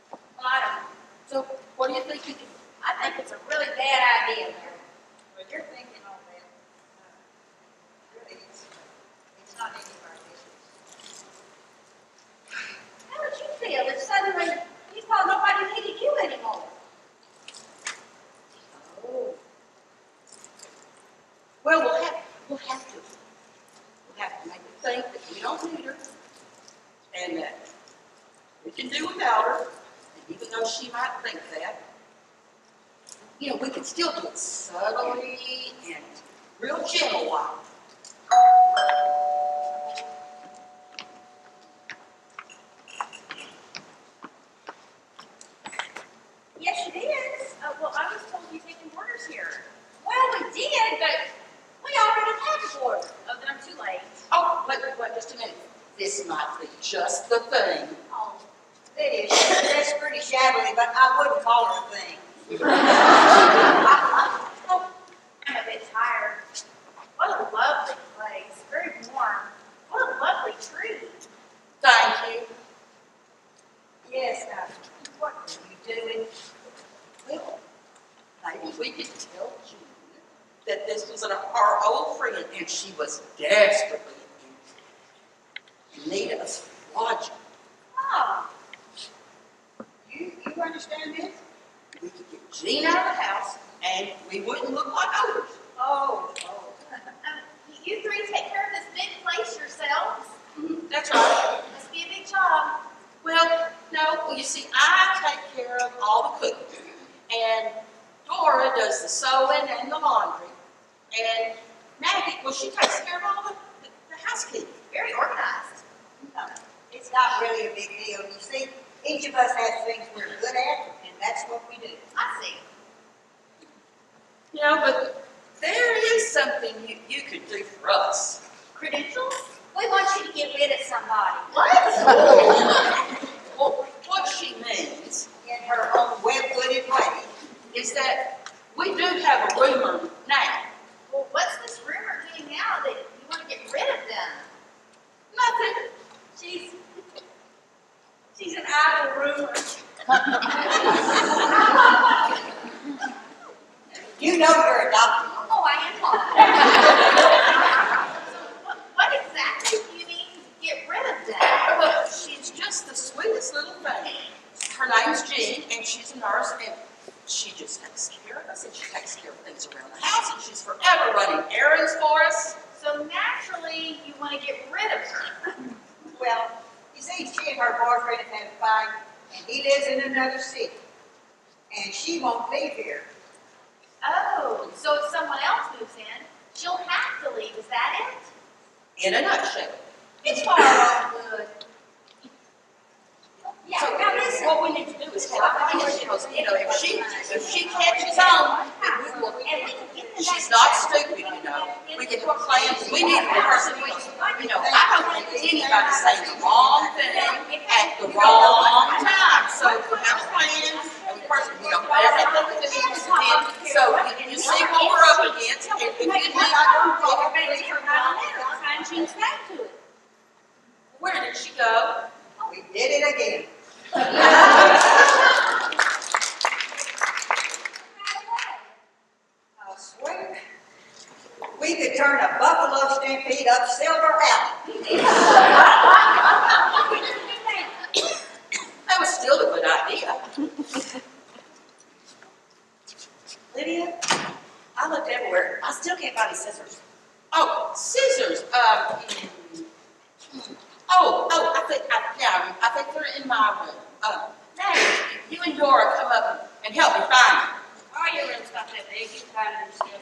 Well, I don't know. So, what do you think you can do? I think it's a really bad idea, Mary. Well, you're thinking all that. Really, it's not any of our business. How would you feel if suddenly you thought nobody needed you anymore? Oh. Well, we'll have to make her think that we don't need her, and that we can do without her, and even though she might think that, you know, we can still do it subtly and real gentle-wise. Yes, it is. Well, I was told you'd taken orders here. Well, we did, but we already had the order. Oh, then I'm too late. Oh, wait, just a minute. This might be just the thing. Oh, It is. That's pretty shabbily, but I wouldn't call her a thing. oh, I'm a bit tired. What a lovely place. Very warm. What a lovely tree. Thank you. Yes, what are you doing? Well, maybe we could tell Jean that this was our old friend, and she was desperately in need of us lodging. Oh, You understand this? We could get Jean out of the house, and we wouldn't look like others. Oh. you three take care of this big place yourselves? That's right. Must be a big job. Well, no, you see, I take care of all the cooking, and Dora does the sewing and the laundry, and Maggie, well, she takes care of all the housekeeping. Very organized. No, it's not really a big deal. You see, each of us has things we're good at, and that's what we do. I see. You know, but there is something you could do for us. Credentials? We want you to get rid of somebody. Well, what she means In her own web-footed way. is that we do have a rumor now. Well, what's this rumor doing now that you want to get rid of them? Nothing. She's an idle rumor. You know you're adopted. Oh, I am so what exactly do you mean to get rid of them? Well, she's just the sweetest little thing. Her name's Jean, and she's a nurse, and she just takes care of us, and she takes care of things around the house, and she's forever running errands for us. So naturally, you want to get rid of her. Well, you see, she and her boyfriend have had a fight, and he lives in another city. And she won't leave here. Oh, so if someone else moves in, she'll have to leave. Is that it? In a nutshell. It's for our own good. Yeah, So now listen. what we need to do is have a plan, because, you know, if she catches on, then we will. And we can get them She's back not together. stupid, you know. We can have plans. We need a person, you know, I don't want anybody saying the wrong thing at the wrong time. I swear, we could turn a buffalo stampede up Silver Alley. That was still a good idea. Lydia, I looked everywhere. I still can't find any scissors. Oh, scissors. I think they're in my room. Maggie, you and Dora come up and help me find them. Oh, your room's not that big, you can find it yourself.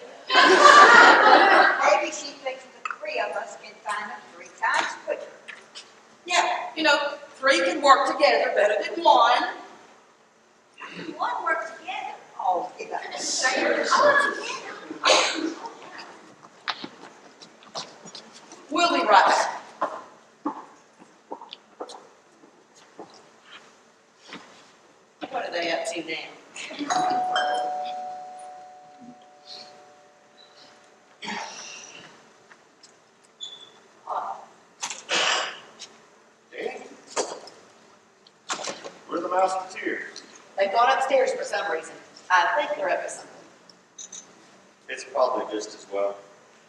Maybe she thinks the three of us can find them 3 times quicker. Yeah, you know, 3 can work together better than 1. One works together. Oh, yeah. We'll be right back. What are they up to now? Danny? Where are the Mouseketeers? They've gone upstairs for some reason. I think they're up to something. It's probably just as well.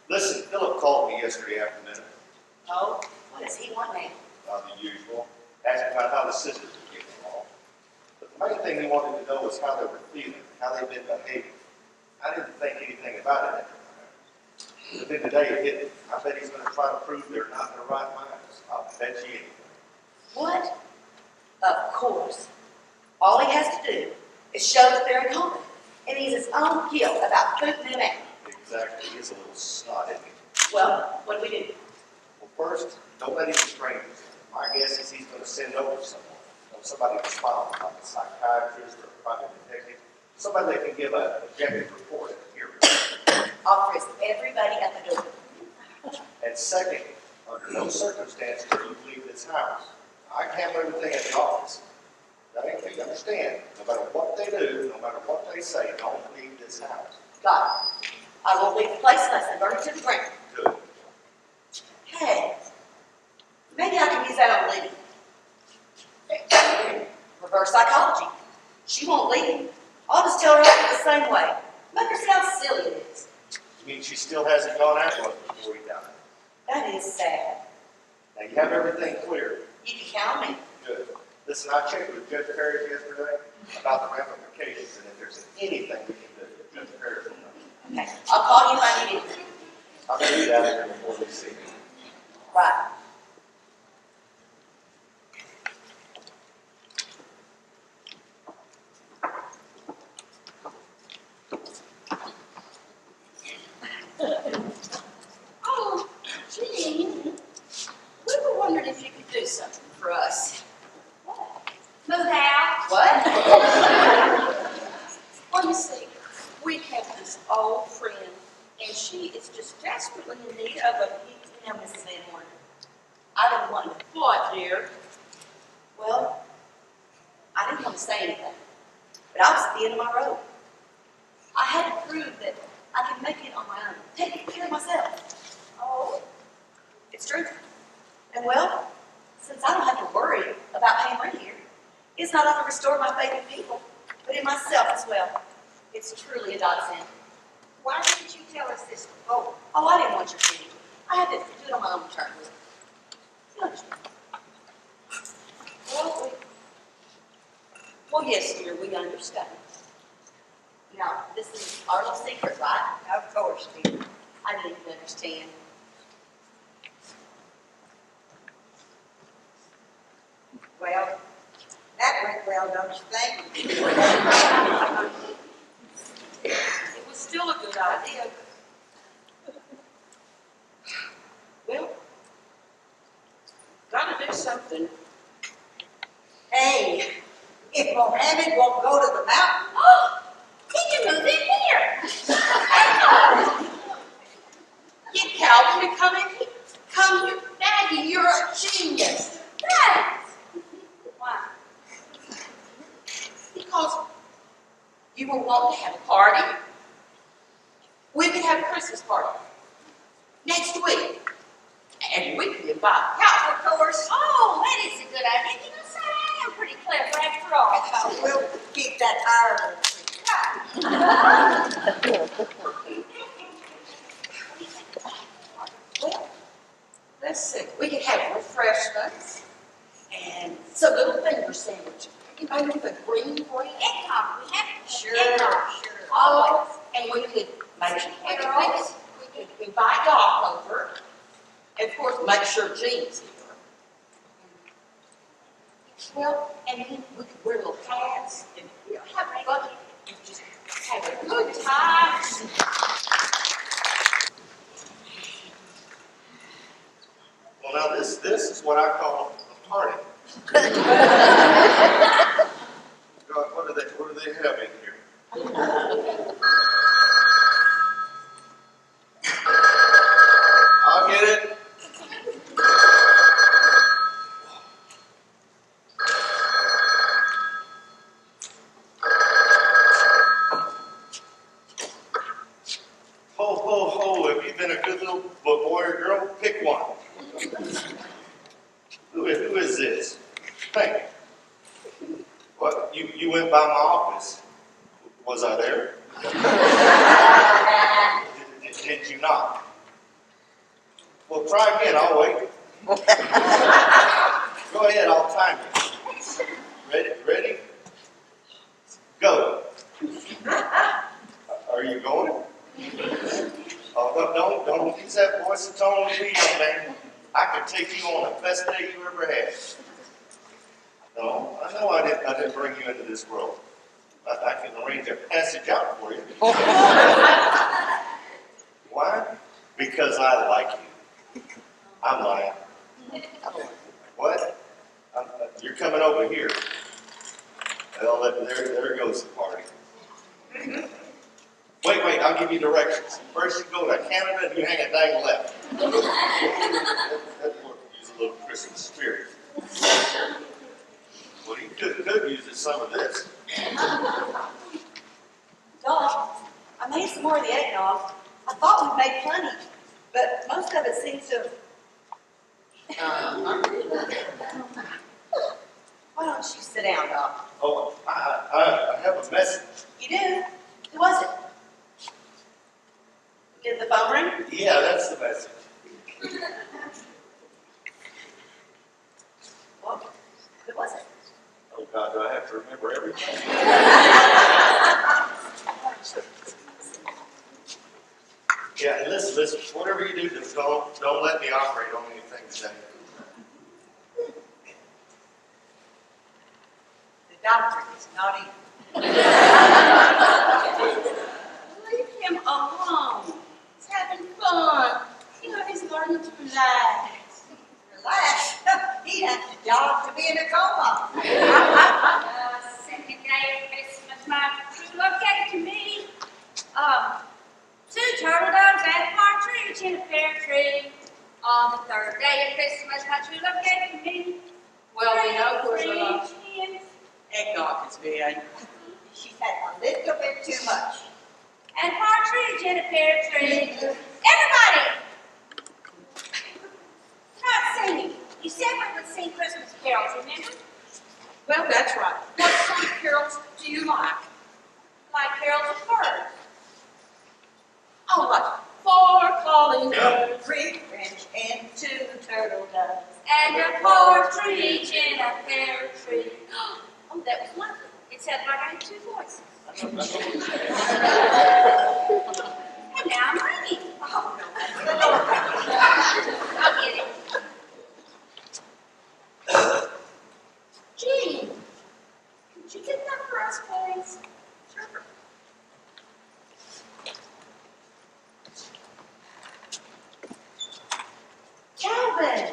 Listen, Philip called me yesterday afternoon. Oh, what does he want now? The usual. Asking about how the sisters were getting along. But the main thing he wanted to know was how they were feeling, how they've been behaving. I didn't think anything about it at the time. But then today it hit me. I bet he's going to try to prove they're not in their right minds. I'll bet you anything. What? Of course. All he has to do is show that they're incompetent and he's his own guilt about putting them out. Exactly. He is a little snot, isn't he? Well, what do we do? Well, first, don't let him be strangers. My guess is he's going to send over someone. Somebody responsible, like a psychiatrist or a private detective. Somebody that can give an objective report at the hearing. I'll frisk everybody at the door. And second, under no circumstances do you leave this house. I can handle everything at the office. Okay? You understand? No matter what they do, no matter what they say, don't leave this house. Got it. I won't leave the place unless they burn it to the ground. Good. Hey, maybe I can use that on Liddy. Reverse psychology. She won't leave. I'll just tell her to act the same way. Make her see how silly it is. You mean she still hasn't gone out once before he died? That is sad. Now you have everything clear. You can count on me. Good. Listen, I checked with Judge Parrish yesterday about the ramifications, and if there's anything we can do, Judge Parrish will know. Okay, I'll call you if I need anything. I'll get you out of here before we see you. Right. Oh, Jean, we were wondering if you could do something for us. Move out. What? Well, you see, we have this old friend, and she is just desperately in need of a, You know, Mrs. Van Horn, I don't want to. What, dear? well, I didn't want to say anything, but I was at the end of my rope. I had to prove that I could make it on my own, take care of myself. Oh, It's true. And well, since I don't have to worry about paying rent here, it's not only restored my faith in people, but in myself as well. It's truly a godsend. Why didn't you tell us this before? Oh, I didn't want your pity. I had to do it on my own terms. You understand? Well, yes, dear, we understand. Now, this is our little secret, right? Of course, dear. I didn't even understand. Well, that went well, don't you think? It was still a good idea. Well, gotta do something. Hey, if Mohammed won't go to the mountain, he can move in here. Get Calvin to come in here. Come here. Maggie, you're a genius. Right. Why? Because you were wanting to have a party. We could have a Christmas party next week. And we could invite Calvin. Of course. Oh, that is a good idea. You know, son, I am pretty clever after all. We'll keep that iron. Well, let's see, we could have refreshments and some little finger sandwiches. You know, with the green bread. Eggnog, we have Sure, eggnog. sure. Always. And we could invite Doc over. And of course, make sure Jean's here. Well, and then we could wear little hats and, you know, have fun and just have a good time. Well, now this is what I call a party. God, what do they have in here? I'll get it. Ho, ho, ho, have you been a good little boy or girl? Pick one. Who is this? Hey. What, you went by my office. Was I there? Did you not? Well, try again, I'll wait. Go ahead, I'll time you. Ready? Go. Are you going? Oh, don't use that voice and tone with me, young man. I could take you on the best day you ever had. No, I know I didn't bring you into this world. I can arrange a passage out for you. Why? Because I like you. I'm lying. What? You're coming over here. Well, there goes the party. Wait, I'll give you directions. First you go to Canada and you hang a dang left. That would use a little Christmas spirit. Well, you could use some of this. Doc, I made some more of the eggnog. I thought we made plenty, but most of it seems to Why don't you sit down, Doc? Oh, I have a message. You do? Who was it? Did the phone ring? Yeah, that's the message. Well, who was it? Oh God, do I have to remember everything? Yeah, and listen, whatever you do, just don't let me operate on anything today. The doctor is not even. Leave him alone. He's having fun. You know, he's learning to relax. Relax. He has to jog to be in a coma. Second day of Christmas, my true love gave to me. 2 turtle doves and a partridge in a pear tree. On the 3rd day of Christmas, my true love gave to me. Well, we know who Three the chickens eggnog has been. She's had a little bit too much. and a partridge in a pear tree. Everybody! Not singing. You said we would sing Christmas carols, remember? Well, that's right. What sort of carols do you like? Like carols of birds. Oh, like 4 calling birds. 3 French and 2 turtle doves. And a partridge in a pear tree. Oh, that was wonderful. It sounded like I had 2 voices. And now I'm ringing. Oh, no, that's the doorbell. I'll get it. Gee, could you get that for us, please? Sure. Calvin!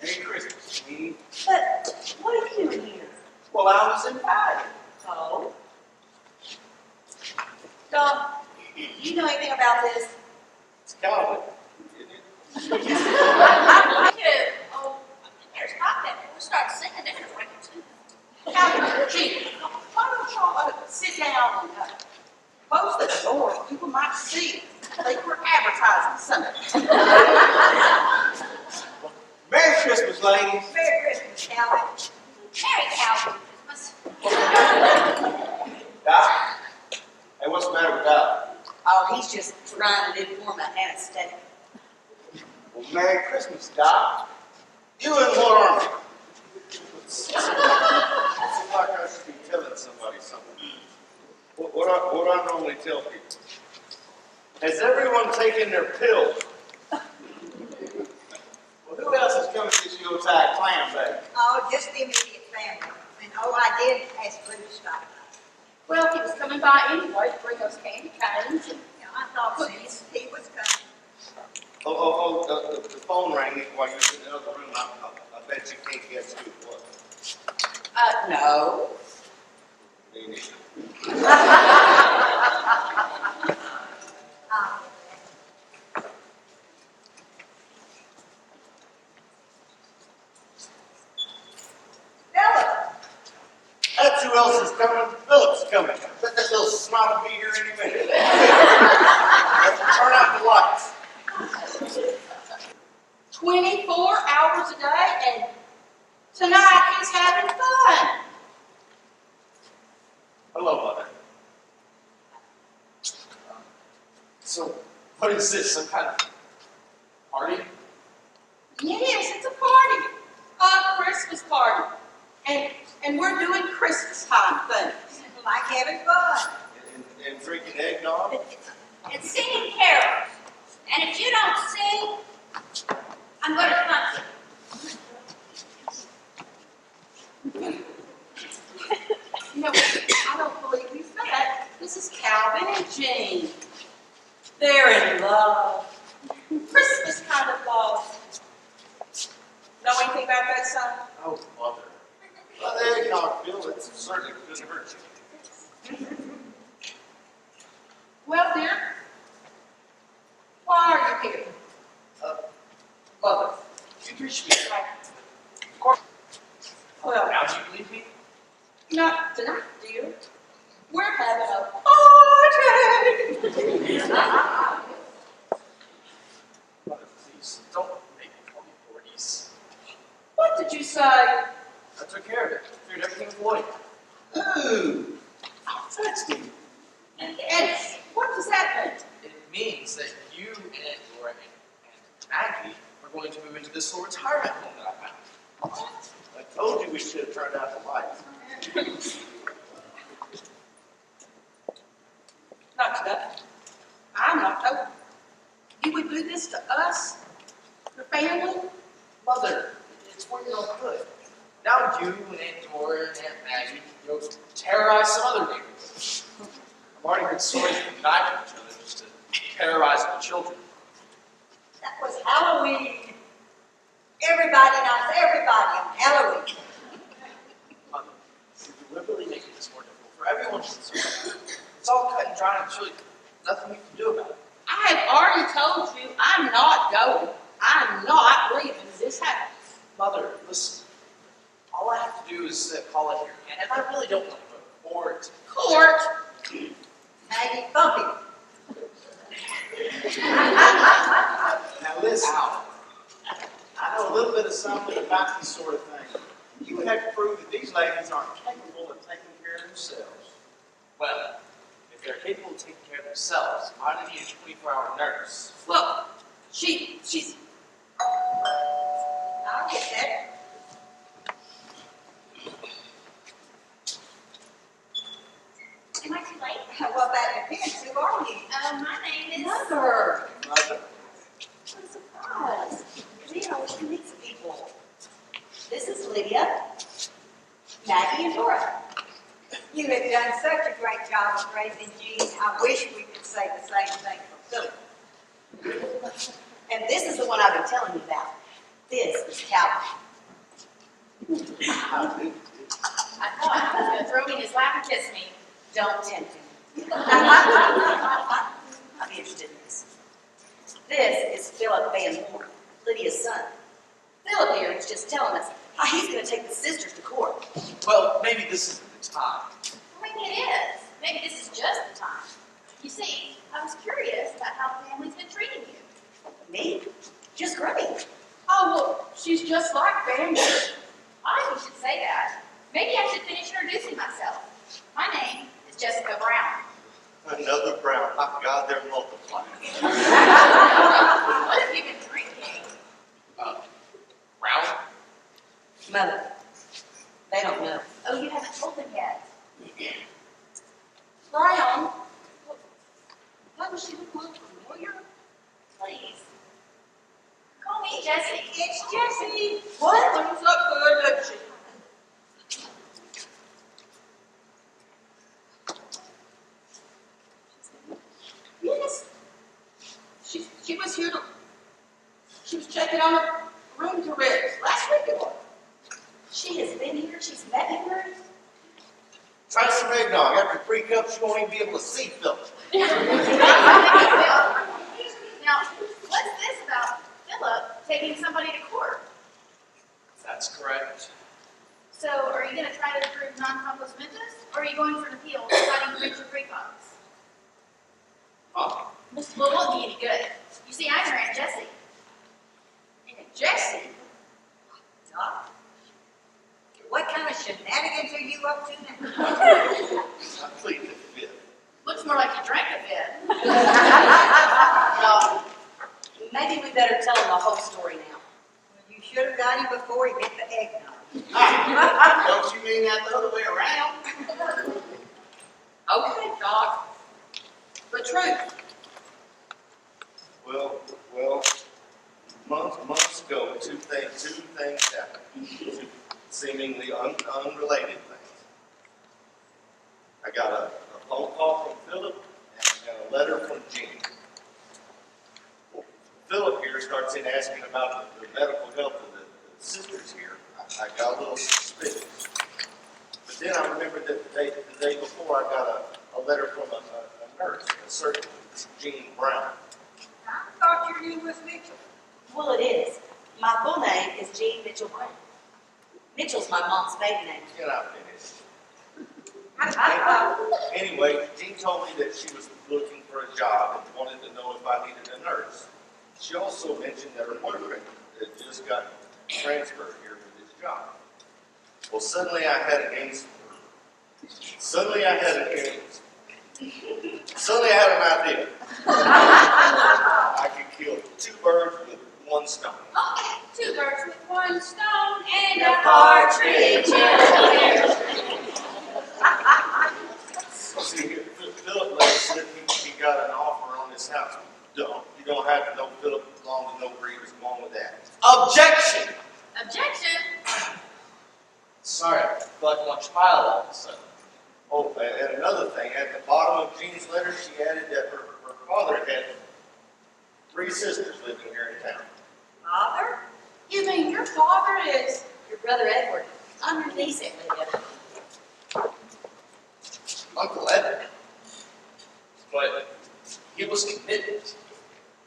Merry Christmas, sweetie. But what are you doing here? Well, I was invited. Oh. Doc, you know anything about this? It's Calvin, isn't it? Oh, there's not that. We'll start singing it in a break or 2. Calvin, gee, why don't y'all sit down and close the door? People might see. They were advertising something. Merry Christmas, ladies. Merry Christmas, Calvin. Merry Calvin. he's just trying to inform an anesthetic. Well, Merry Christmas, Doc. You and Lauren. Seems like I should be telling somebody something. What I normally tell people. Has everyone taken their pills? Well, who else is coming to this Yuletide clam bake? Oh, just the immediate family. And oh, I did ask Lou to stop by. Well, he was coming by anyway to bring us candy canes and You know, I thought he was coming. The phone rang while you were in the other room. I bet you can't guess who it was. no. Me neither. Philip, That's who else is coming. Philip's coming. Bet that little snot will be here any minute. Turn out the lights. 24 hours a day, and tonight he's having fun. Hello, Mother. So, what is this? Some kind of party? Yes, it's a party. A Christmas party. And we're doing Christmas time things. like having fun. And drinking eggnog. And singing carols. And if you don't sing, I'm going to punch you. You know, I don't believe he's that. This is Calvin and Jean. They're in love. Christmas kind of love. Know anything about that, son? Oh, Mother. Well, the eggnog, Bill, it certainly couldn't hurt you. Well, dear, why are you here? Mother, you appreciate it. Of course. Well, Now do you believe me? not tonight, dear. We're having a party. Mother, please, don't make me call the authorities. What did you say? I took care of it. Figured everything was loyal. Ooh. That's me. And what does that mean? It means that you and Aunt Laura and Maggie are going to move into this little retirement home that I found. I told you we should have turned out the lights. Not today. I'm not told. You would do this to us? Your family? Mother, it's for your own good. Now you and Aunt Dora and Aunt Maggie, you'll terrorize some other neighborhoods. I've already heard stories of them knifing each other just to terrorize the children. That was Halloween. Everybody knows everybody on Halloween. Mother, you're deliberately making this more difficult for everyone concerned. It's all cut and dry, and there's really nothing you can do about it. I have already told you I'm not going. I'm not leaving this house. Mother, listen. All I have to do is call it here, and I really don't want to go to court. Court? Maggie Bumpy. Now listen, I know a little bit of something about this sort of thing. You would have to prove that these ladies aren't capable of taking care of themselves. Well, if they're capable of taking care of themselves, why do they need a 24-hour nurse? Well, she's... I'll get that. Am I too late? Well, that depends. Who are you? My name is... Mother. Mother. What a surprise. Leah always meets people. This is Lydia, Maggie, and Dora. You have done such a great job of raising Jean. I wish we could say the same thing for Philip. And this is the one I've been telling you about. This is Calvin. How do? I thought he was going to throw me in his lap and kiss me. Don't tempt him. I'd be interested in this. This is Philip Van Horn, Lydia's son. Philip here is just telling us how he's going to take the sisters to court. Well, maybe this isn't the time. Well, maybe it is. Maybe this is just the time. You see, I was curious about how the family's been treating you. Me? Just great. Oh, well, she's just like family. I think you should say that. Maybe I should finish introducing myself. My name is Jessica Brown. Another Brown. My God, they're multiplying. What have you been drinking? Brown? Mother, they don't know. Oh, you haven't told them yet. Brown? Why does she look a little familiar? Please. Call me Jessie. It's Jessie. What? Things up good, doesn't she? Yes. She was here to, she was checking on her room to rent. Last week it was. She has been here, she's met here. Try some eggnog. After 3 cups, you won't even be able to see Philip. Now, what's this about Philip taking somebody to court? That's correct. So, are you going to try to prove non-compos mentis, or are you going for an appeal citing breach of precox? Huh? Well, it won't be any good. You see, I'm your Aunt Jessie. And Jessie. Doc, what kind of shenanigans are you up to now? I plead the fifth. Looks more like you drank a bit. No. Maybe we better tell them the whole story now. Well, you should have got him before he hit the eggnog. Don't you mean that the other way around? Okay, Doc. The truth. Well, months ago, two things happened. Two seemingly unrelated things. I got a phone call from Philip and a letter from Jean. Well, Philip here starts in asking about the medical health of the sisters here. I got a little suspicious. But then I remembered that the day before I got a letter from a nurse, a certain Jean Brown. I thought your name was Mitchell. Well, it is. My full name is Jean Mitchell Brown. Mitchell's my mom's maiden name. Can I finish? Anyway, Jean told me that she was looking for a job and wanted to know if I needed a nurse. She also mentioned that her boyfriend had just got transferred here for this job. Well, suddenly I had an answer. Suddenly I had an idea. I could kill 2 birds with 1 stone. Okay, 2 birds with 1 stone and a partridge in a pear. See, Philip said he got an offer on this house. You don't have to know Philip long to know where he was going with that. Objection! Objection. Sorry, I feel like I'm on trial all of a sudden. Oh, and another thing, at the bottom of Jean's letter, she added that her father had 3 sisters living here in town. Father? You mean your father is? Your brother Edward. I'm your niece, Aunt Lydia. Uncle Edward. But he was committed.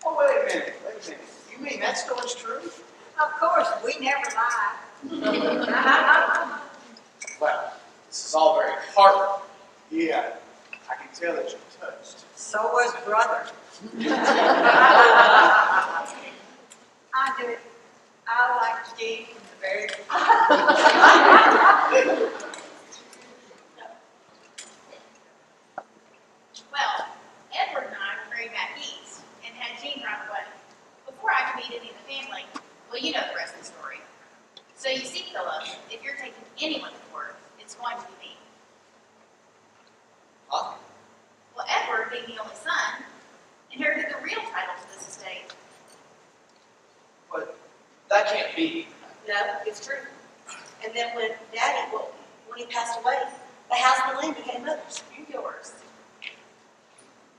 Oh, wait a minute. You mean that story's true? Of course, we never lie. Well, this is all very heartwarming. Yeah, I can tell that you're touched. So was brother. I do. I liked Jean from the very beginning. Well, Edward and I were married back east and had Jean run away. Before I could meet any of the family, well, you know the rest of the story. So you see, Philip, if you're taking anyone to court, it's going to be me. Huh? Well, Edward, being the only son, inherited the real title to this estate. But that can't be. No, it's true. And then when when he passed away, the house and the land became mother's. And yours.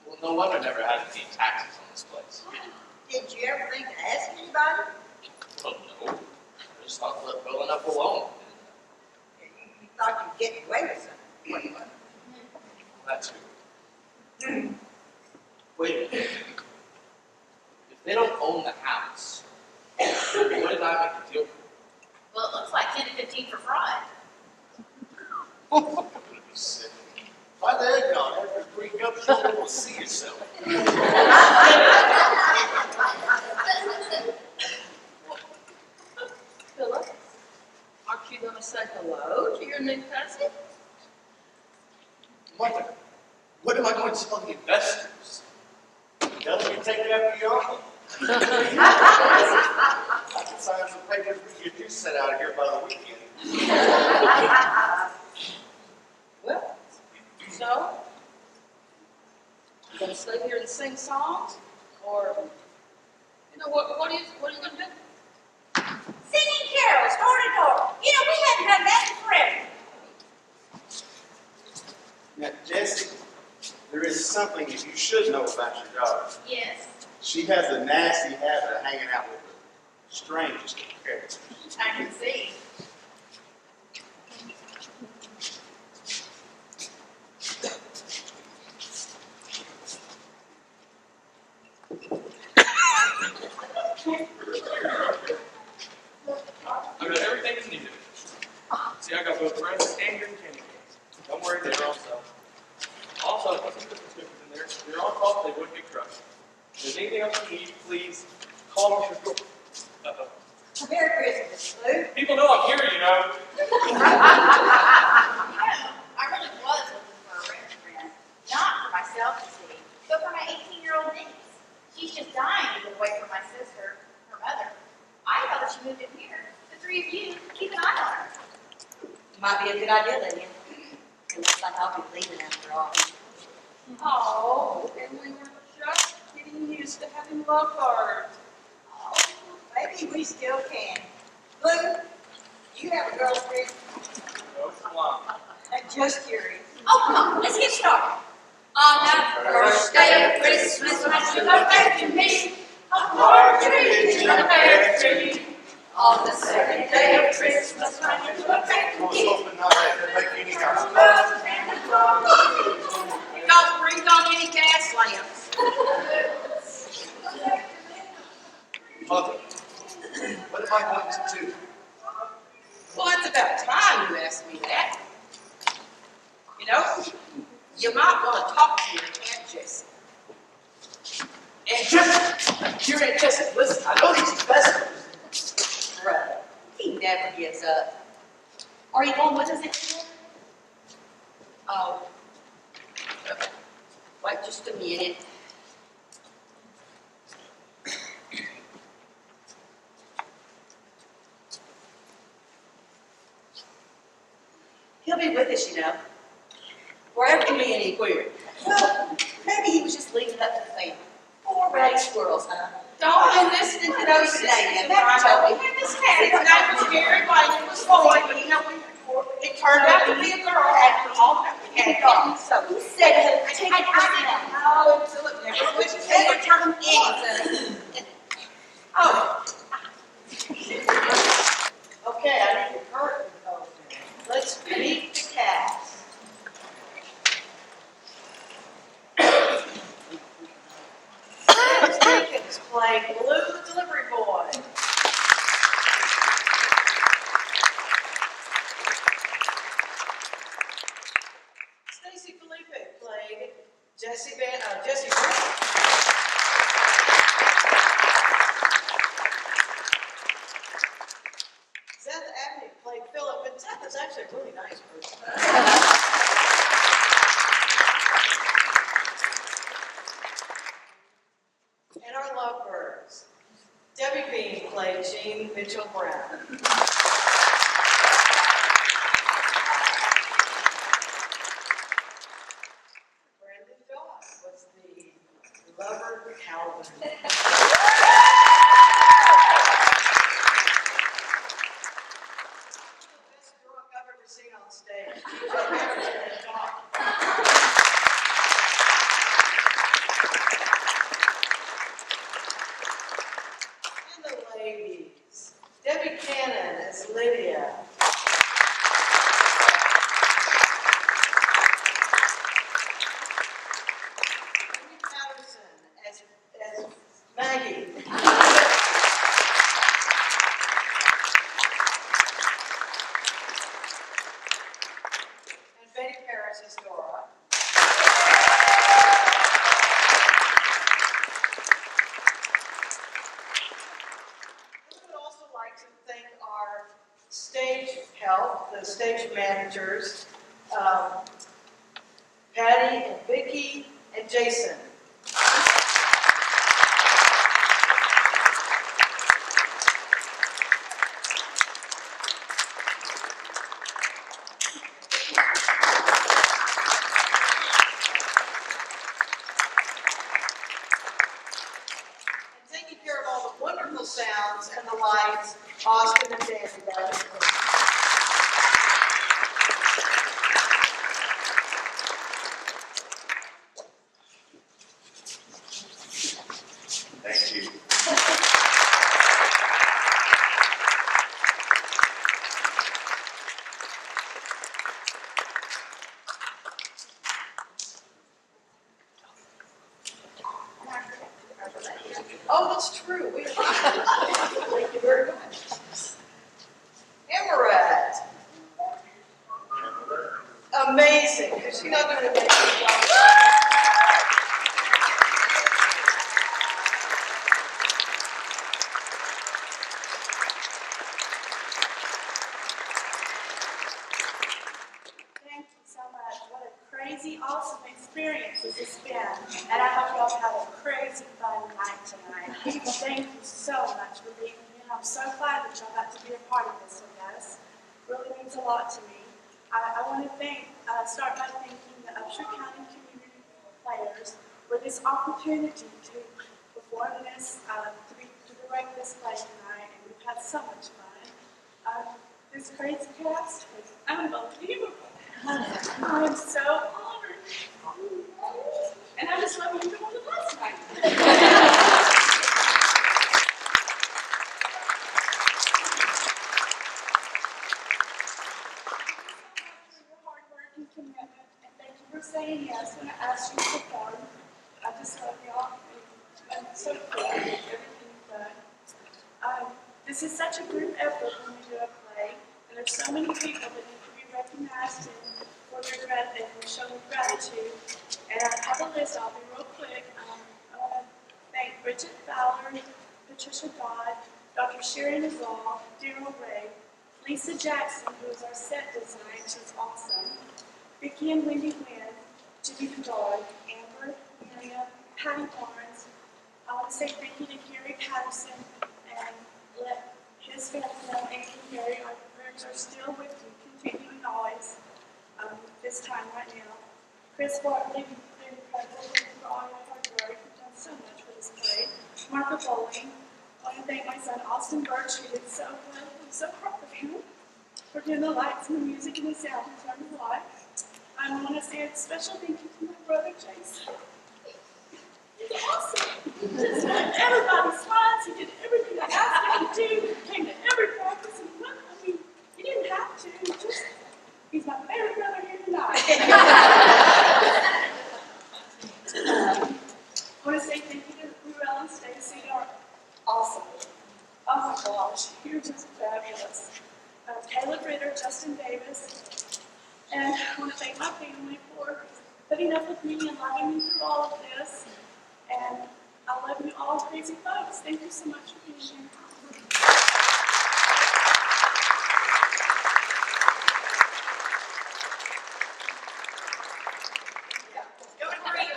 Well, no wonder I never had to pay taxes on this place. Did you ever think to ask anybody? Well, no. I just thought let well enough alone. You thought you'd get away with something. That's good. Wait a minute. If they don't own the house, what did I make a deal for? Well, it looks like 10 to 15 for fraud. Why the eggnog? After 3 cups, you don't want to see yourself. Philip, aren't you going to say hello to your new cousin? Martha, what am I going to tell the investors? Tell them you take after your uncle. I can sign some papers, we get you sent out of here by the weekend. Well, so, you gonna stay here and sing songs, or, what are you gonna do? Singing carols, door to door. We haven't done that in forever. Now, Jesse, there is something that you should know about your daughter. Yes. She has a nasty habit of hanging out with the strangest of characters. I can see. I got everything that's needed. See, I got both presents and green candy canes. Don't worry, they're all set. Also, put some Christmas cookies in there. They're on top, they wouldn't get crushed. If there's anything else you need, please call me. Uh-oh. Merry Christmas, Lou. People know I'm here, I really was looking for a rich friend. Not for myself to see, but for my 18-year-old niece. She's just dying to get away from my sister, her mother. I thought that she moved in here. The three of you keep an eye on her. Might be a good idea, Lydia. It looks like I'll be leaving after all. Oh, and we were just getting used to having love cards. Oh, maybe we still can. Lou, you have a girlfriend? no slime. I'm just curious. Oh, come on, let's get started. On the first day of Christmas, my sugar back to me. A partridge in a pear tree. On the second day of Christmas, my sugar back to I was me. hoping not to have to make any kind of Love and the glory. Don't bring on any gas lamps. Mother, what am I going to do? Well, it's about time you asked me that. You might want to talk to your Aunt Jessie. Aunt Jessie! Dear Aunt Jessie, listen, I know these investors. Brother, he never gives up. Are you going with us anymore? Oh. Wait just a minute. He'll be with us, Wherever can be anywhere. Well, maybe he was just leaving it up to the family. Poor ragged squirrels, huh? Don't be listening to those sisters. His name was Gary White. It was boy, but it turned out to be a girl after all that we had done. So He said he'll take it no, until it never would ever turn anything. Oh. Okay, I need the curtain open. Let's meet the cast. Dennis Jenkins playing Blue the Delivery Boy. Stacy Felipe playing Jessie Brown. Seth Abney played Philip, but Seth is actually a really nice person. And our lovebirds. Debbie Bean played Jean Mitchell Brown. Brandon Doss was the lover Calvin. The best drunk I've ever seen on stage. And the ladies. Debbie Cannon as Lydia. Amy Patterson as Maggie. And Betty Paris as Dora. We would also like to thank our stage help, the stage managers, Patty and Vicki and Jason. sounds and the lights, Austin and Danny does. Thank you. Oh, that's true. Thank you very much. Emerald. Amazing. Is she not doing an amazing job? Thank you so much. What a crazy, awesome experience this has been. And I hope y'all had a crazy fun night tonight. Thank you so much for being here. I'm so glad that y'all got to be a part of this with us. It really means a lot to me. I want to start by thanking the Upshur County community players for this opportunity to perform this, to direct this play tonight, and we've had so much fun. This crazy cast was unbelievable. I'm so honored. And I just love you on the bus tonight. Commitment, and thank you for saying yes when I asked you to perform. I just love y'all, and I'm so proud of everything you've done. This is such a group effort when we do a play, and there's so many people that need to be recognized and for their gratitude and showing gratitude. And I have a list. I'll be real quick. I want to thank Bridget Fowler, Patricia Dodd, Dr. Sharon Azal, Daryl Ray, Lisa Jackson, who is our set design. She's awesome. Vicki and Wendy Wynn, Jimmy Bedard, Amber, Miriam, Patty Barnes. I want to say thank you to Gary Patterson and let his family know, and Gary, our prayers are still with you, continuing always, this time right now. Chris Bartley, you've been incredible. Thank you for all your hard work. You've done so much for this play. Martha Bowling. I want to thank my son, Austin Birch, who did so good. I'm so proud of him for doing the lights and the music and the sound. He's learned a lot. I want to say a special thank you to my brother, Jason. He's awesome. Just made everybody smiles. He did everything I asked him to do. He came to every practice. And I mean, he didn't have to. He's my favorite brother here tonight. I want to say thank you to Ruel and Stacy. You're awesome. Oh my gosh, you're just fabulous. Caleb Ritter, Justin Davis. And I want to thank my family for putting up with me and loving me through all of this. And I love you all, crazy folks. Thank you so much for being here. Don't worry,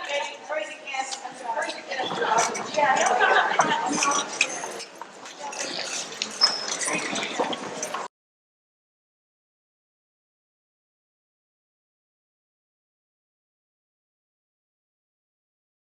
crazy cast. Crazy cast. Yeah,